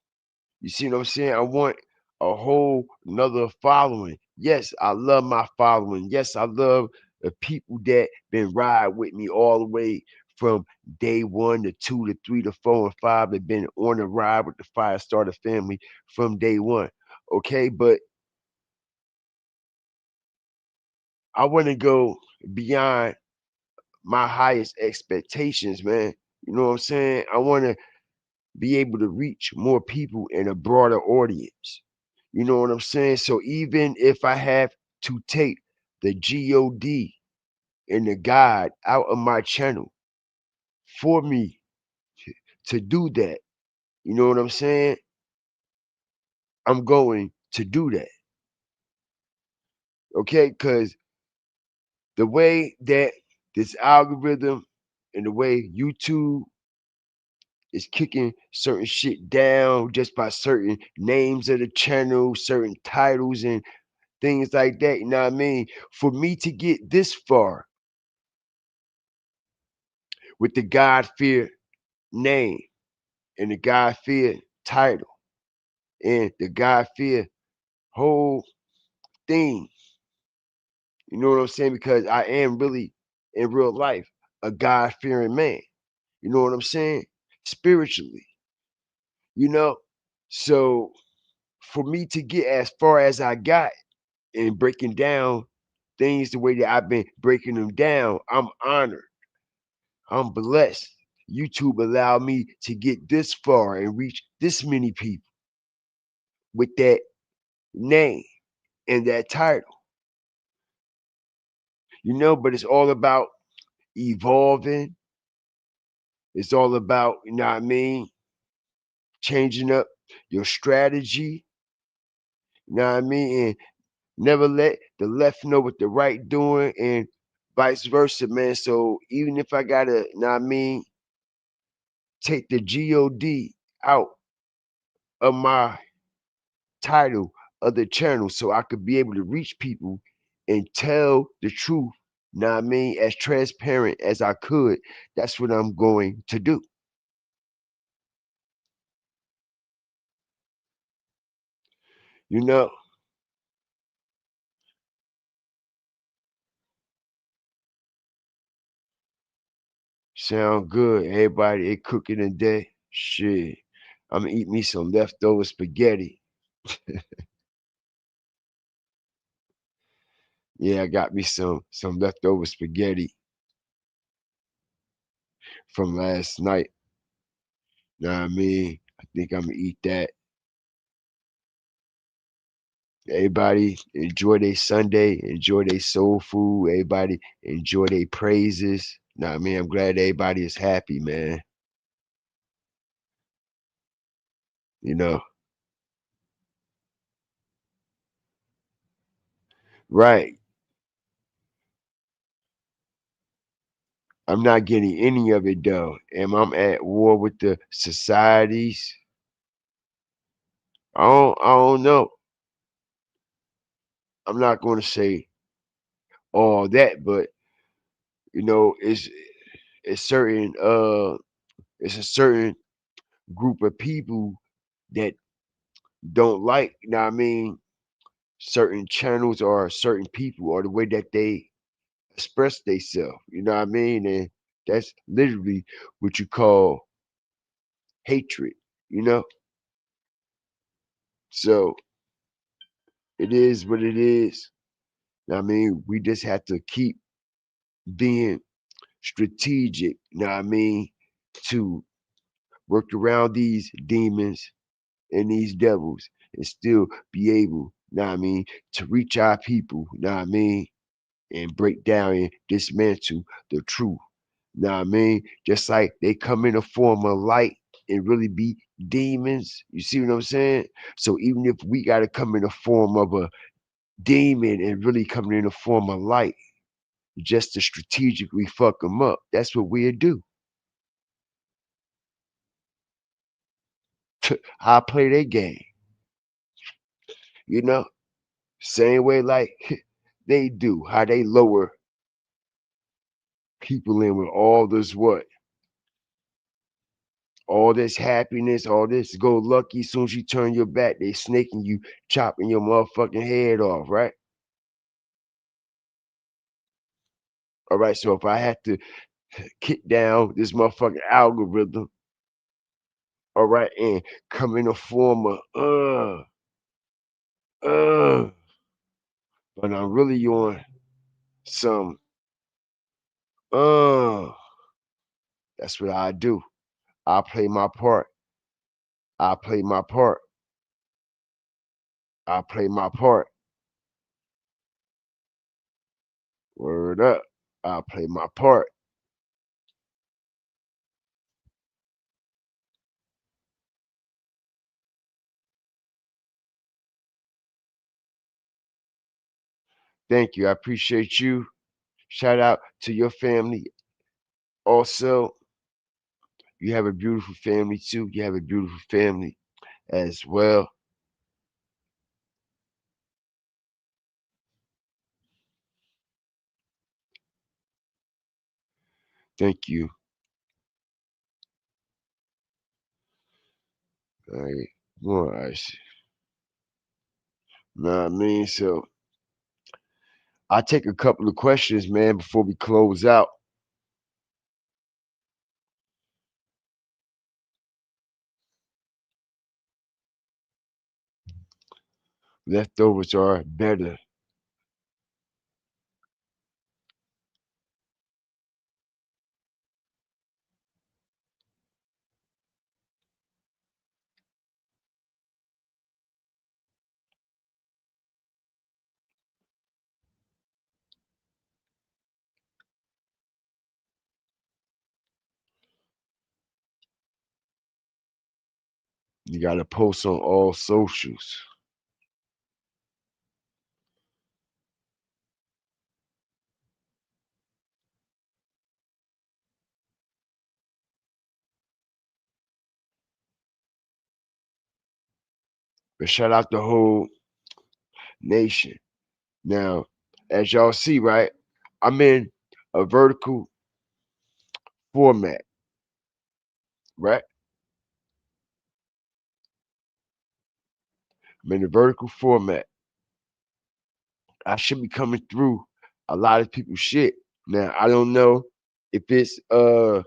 Speaker 1: You see what I'm saying? I want a whole another following. Yes, I love my following. Yes, I love the people that been ride with me all the way from day 1 to 2 to 3 to 4 and 5 that been on the ride with the Fire Starter family from day one. Okay, but I want to go beyond my highest expectations, man. You know what I'm saying? I want to be able to reach more people in a broader audience. You know what I'm saying? So even if I have to take the God and the God out of my channel for me to do that, you know what I'm saying? I'm going to do that. Okay? Because the way that this algorithm and the way YouTube is kicking certain shit down just by certain names of the channel, certain titles and things like that. You know what I mean? For me to get this far with the God fear name and the God fear title and the God fear whole thing, you know what I'm saying? Because I am really in real life a God fearing man. You know what I'm saying? Spiritually, you know? So for me to get as far as I got in breaking down things the way that I've been breaking them down, I'm honored. I'm blessed. YouTube allowed me to get this far and reach this many people with that name and that title, you know, but it's all about evolving. It's all about, you know what I mean, changing up your strategy, you know what I mean, and never let the left know what the right doing and vice versa, man. So even if I gotta, you know what I mean, take the God out of my title of the channel so I could be able to reach people and tell the truth, you know what I mean, as transparent as I could. That's what I'm going to do. You know, sound good. Everybody, they cooking today. Shit. I'm gonna eat me some leftover spaghetti. Yeah, I got me some leftover spaghetti from last night. Know what I mean? I think I'm gonna eat that. Everybody enjoy their Sunday, enjoy their soul food. Everybody enjoy their praises. Know what I mean? I'm glad everybody is happy, man. You know, right. I'm not getting any of it though. And I'm at war with the societies. I don't know. I'm not gonna say all that, but you know, it's certain it's a certain group of people that don't like, you know what I mean, certain channels or certain people or the way that they express themselves. You know what I mean? And that's literally what you call hatred, you know? So it is what it is. I mean, we just have to keep being strategic, you know what I mean, to work around these demons and these devils and still be able, you know what I mean, to reach our people, you know what I mean, and break down and dismantle the truth. Know what I mean? Just like they come in a form of light and really be demons. You see what I'm saying? So even if we gotta come in the form of a demon and really coming in the form of light, just to strategically fuck them up, that's what we'll do. I'll play their game, you know? Same way like they do, how they lower people in with all this what? All this happiness, all this go lucky. As soon as you turn your back, they snaking you, chopping your motherfucking head off, right? All right, so if I had to kick down this motherfucking algorithm, all right, and come in a form of but I'm really on some that's what I do. I play my part. I play my part. I play my part. Word up. I play my part. Thank you. I appreciate you. Shout out to your family. Also, you have a beautiful family too. You have a beautiful family as well. Thank you. All right. All right. Know what I mean? So I'll take a couple of questions, man, before we close out. Leftovers are better. You got to post on all socials. But shout out the whole nation. Now, as y'all see, right, I'm in a vertical format, right? I'm in a vertical format. I should be coming through a lot of people's shit. Now, I don't know if it's hold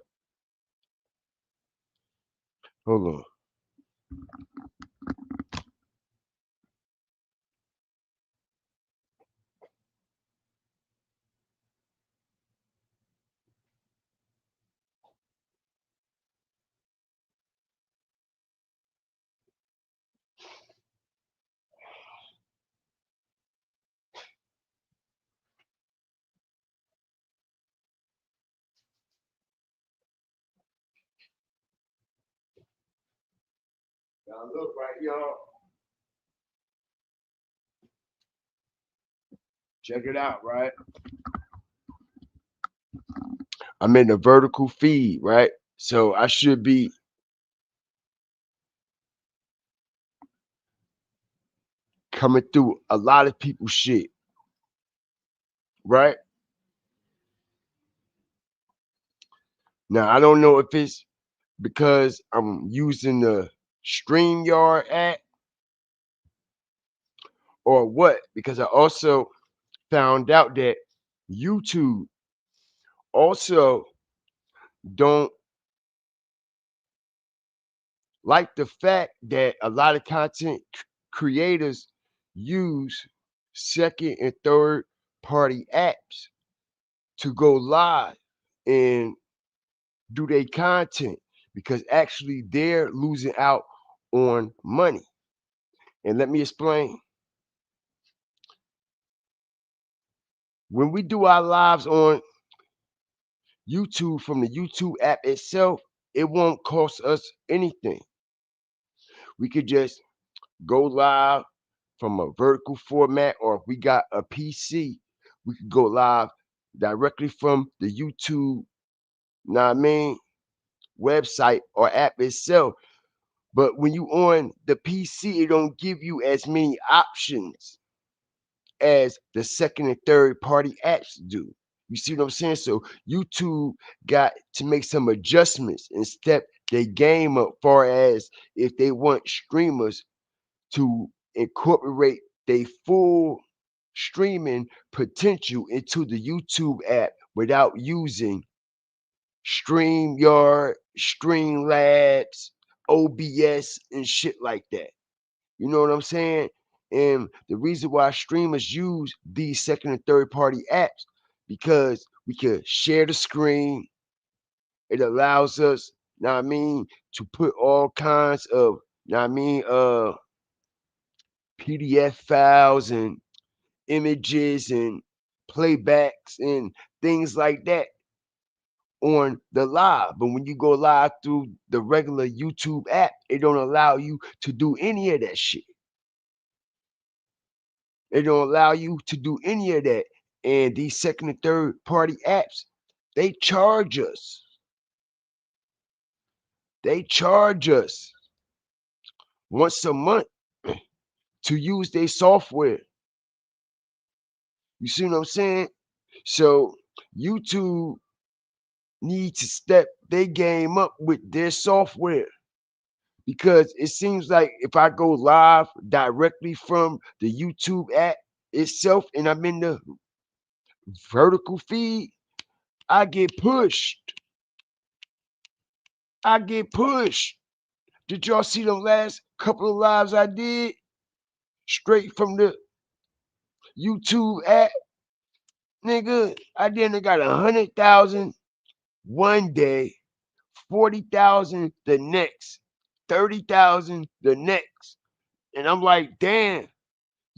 Speaker 1: on. Now look right, y'all. Check it out, right? I'm in the vertical feed, right? So I should be coming through a lot of people's shit, right? Now I don't know if it's because I'm using the StreamYard app or what, because I also found out that YouTube also don't like the fact that a lot of content creators use second and third party apps to go live and do their content because actually they're losing out on money. And let me explain. When we do our lives on YouTube from the YouTube app itself, it won't cost us anything. We could just go live from a vertical format, or if we got a PC, we could go live directly from the YouTube, know what I mean, website or app itself. But when you on the PC, it don't give you as many options as the second and third party apps do. You see what I'm saying? So YouTube got to make some adjustments and step their game up far as if they want streamers to incorporate their full streaming potential into the YouTube app without using StreamYard, Streamlabs, OBS, and shit like that. You know what I'm saying? And the reason why streamers use these second and third party apps because we could share the screen. It allows us, know what I mean, to put all kinds of, know what I mean, PDF files and images and playbacks and things like that on the live. But when you go live through the regular YouTube app, it don't allow you to do any of that shit. It don't allow you to do any of that. And these second and third party apps, they charge us. They charge us once a month to use their software. You see what I'm saying? So YouTube needs to step their game up with their software. Because it seems like if I go live directly from the YouTube app itself and I'm in the vertical feed, I get pushed. I get pushed. Did y'all see the last couple of lives I did? Straight from the YouTube app? Nigga, I then got 100,000 one day, 40,000 the next, 30,000 the next. And I'm like, damn,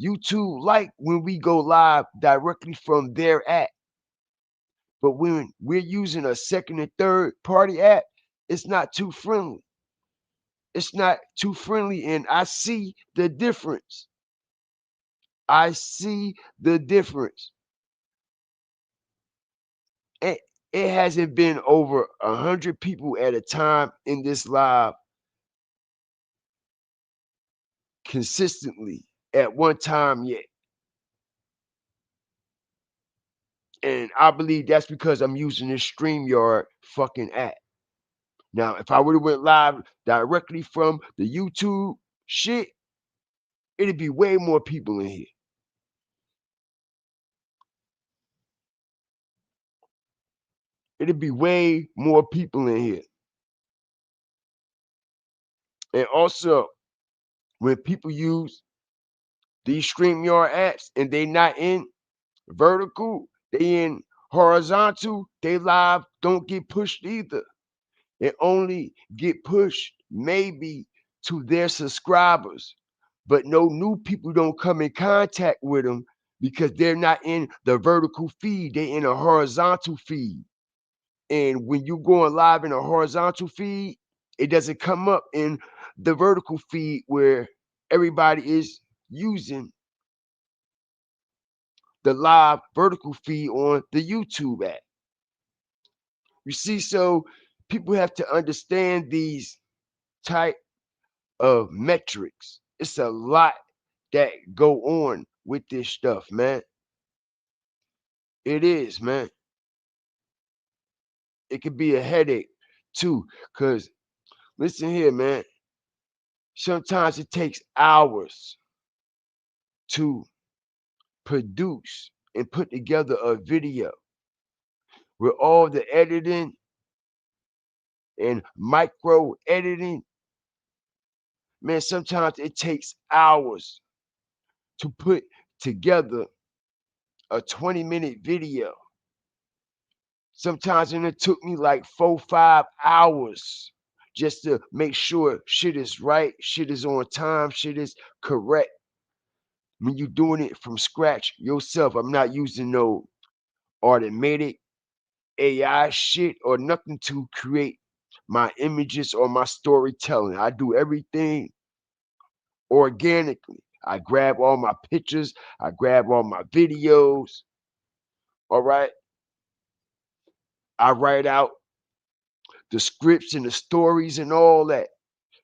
Speaker 1: YouTube like when we go live directly from their app. But when we're using a second and third party app, it's not too friendly. It's not too friendly, and I see the difference. I see the difference. It, it hasn't been over 100 people at a time in this live consistently at one time yet. And I believe that's because I'm using this StreamYard fucking app. Now, if I would have went live directly from the YouTube shit, it'd be way more people in here. It'd be way more people in here. And also, when people use these StreamYard apps and they not in vertical, they in horizontal, they live don't get pushed either. It only get pushed maybe to their subscribers, but no new people don't come in contact with them because they're not in the vertical feed, they're in a horizontal feed. And when you going live in a horizontal feed, it doesn't come up in the vertical feed where everybody is using the live vertical feed on the YouTube app. You see, so people have to understand these type of metrics. It's a lot that go on with this stuff, man. It is, man. It could be a headache too, because listen here, man. Sometimes it takes hours to produce and put together a video with all the editing and micro editing. Man, sometimes it takes hours to put together a 20-minute video. Sometimes it took me like 4-5 hours just to make sure shit is right, shit is on time, shit is correct. When you're doing it from scratch yourself, I'm not using no automated AI shit or nothing to create my images or my storytelling. I do everything organically. I grab all my pictures, I grab all my videos. All right. I write out the scripts and the stories and all that.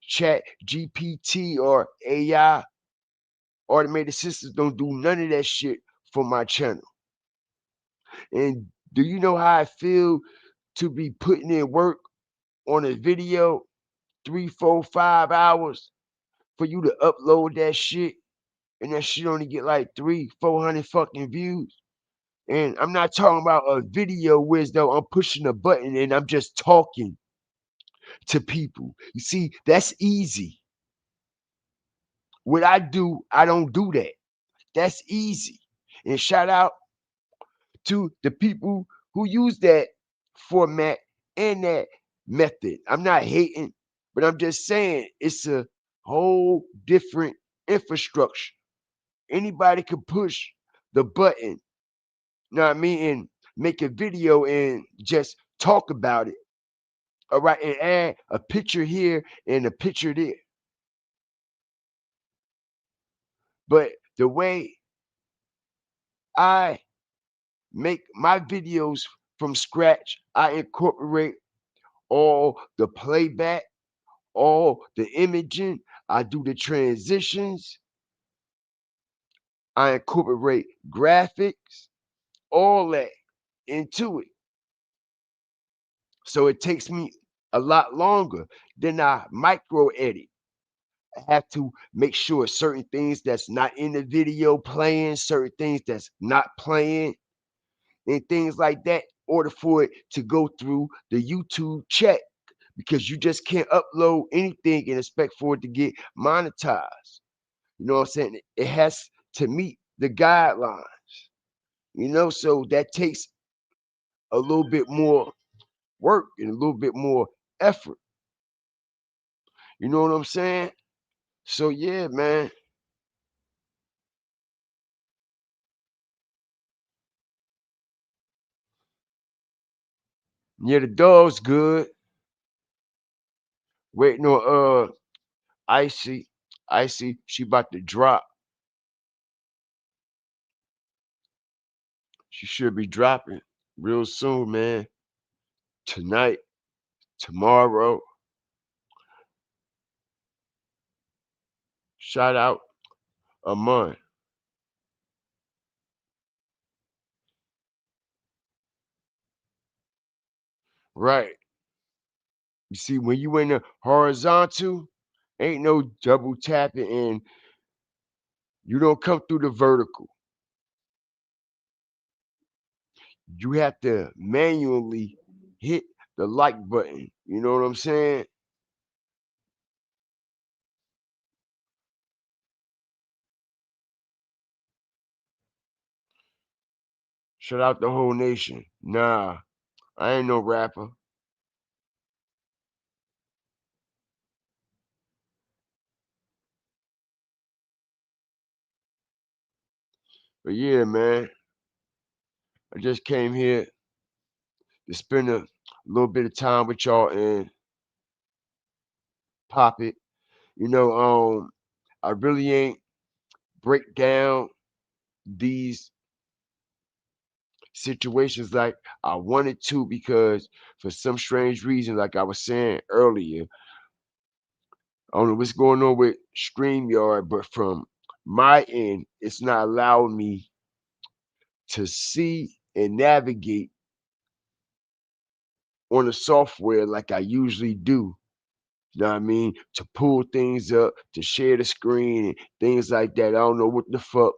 Speaker 1: Chat GPT or AI automated systems don't do none of that shit for my channel. And Do you know how I feel to be putting in work on a video 3, 4, 5 hours for you to upload that shit and that shit only get like 300, 400 fucking views? And I'm not talking about a video whiz though. I'm pushing a button and I'm just talking to people. You see, that's easy. What I do, I don't do that. That's easy. And shout out to the people who use that format and that method. I'm not hating, but I'm just saying it's a whole different infrastructure. Anybody can push the button, you know what I mean, and make a video and just talk about it. All right, and add a picture here and a picture there. But the way I make my videos from scratch, I incorporate all the playback, all the imaging, I do the transitions, I incorporate graphics, all that into it. So it takes me a lot longer than I micro edit. I have to make sure certain things that's not in the video playing, certain things that's not playing, and things like that, in order for it to go through the YouTube check. Because you just can't upload anything and expect for it to get monetized. You know what I'm saying? It has to meet the guidelines, so that takes a little bit more work and a little bit more effort. You know what I'm saying? So yeah, man. Yeah, the dog's good. Waiting on Icy. Icy, she about to drop. She should be dropping real soon, man. Tonight, tomorrow. Shout out Amon. Right. You see, when you in the horizontal, ain't no double tapping and you don't come through the vertical. You have to manually hit the like button. You know what I'm saying? Shout out the whole nation. Nah, I ain't no rapper. But yeah, man, I just came here to spend a little bit of time with y'all and pop it. I really ain't break down these situations like I wanted to because for some strange reason, like I was saying earlier, I don't know what's going on with StreamYard, but from my end, it's not allowing me to see and navigate on the software like I usually do. You know what I mean? To pull things up, to share the screen and things like that. I don't know what the fuck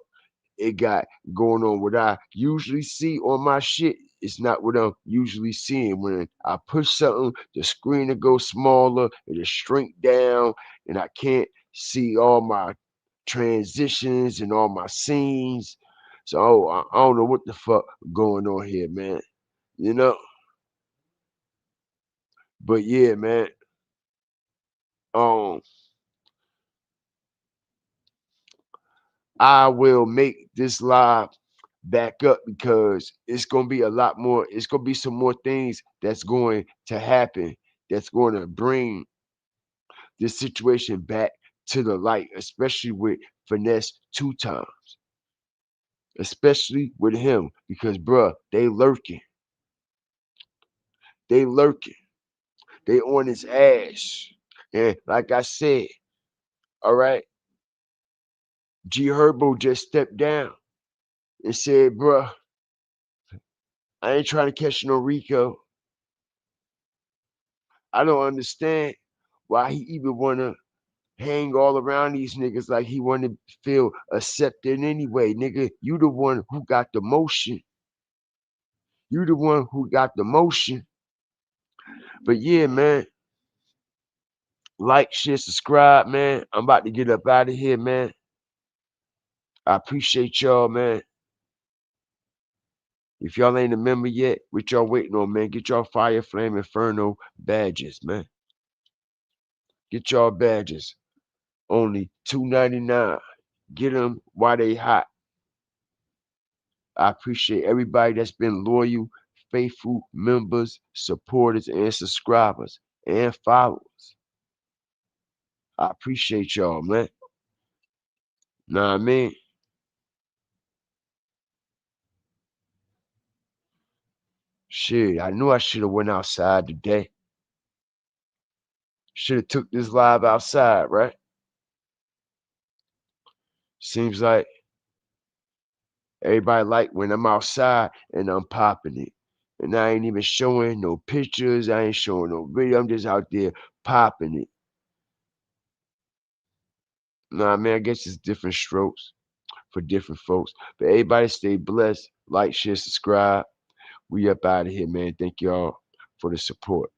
Speaker 1: it got going on. What I usually see on my shit is not what I'm usually seeing. When I push something, the screen will go smaller, it'll shrink down, and I can't see all my transitions and all my scenes. So I don't know what the fuck going on here, man. You know? But yeah, man. Um, I will make this live back up because it's gonna be a lot more. It's gonna be some more things that's going to happen. That's going to bring this situation back to the light, especially with Finesse 2 Times, especially with him because, bruh, they lurking. They lurking. They on his ass. And like I said, all right, G Herbo just stepped down and said, bruh, I ain't trying to catch no Rico. I don't understand why he even wanna hang all around these niggas like he wanna feel accepted anyway. Nigga, you the one who got the motion. You the one who got the motion. But yeah, man. Like, share, subscribe, man. I'm about to get up out of here, man. I appreciate y'all, man. If y'all ain't a member yet, what y'all waiting on, man? Get y'all Fire Flame Inferno badges, man. Get y'all badges. Only $2.99. Get them while they hot. I appreciate everybody that's been loyal, faithful members, supporters, and subscribers, and followers. I appreciate y'all, man. Know what I mean? Shit, I knew I should have went outside today. Should have took this live outside, right? Seems like everybody like when I'm outside and I'm popping it. And I ain't even showing no pictures. I ain't showing no video. I'm just out there popping it. Nah, man, I guess it's different strokes for different folks. But everybody stay blessed. Like, share, subscribe. We up out of here, man. Thank y'all for the support.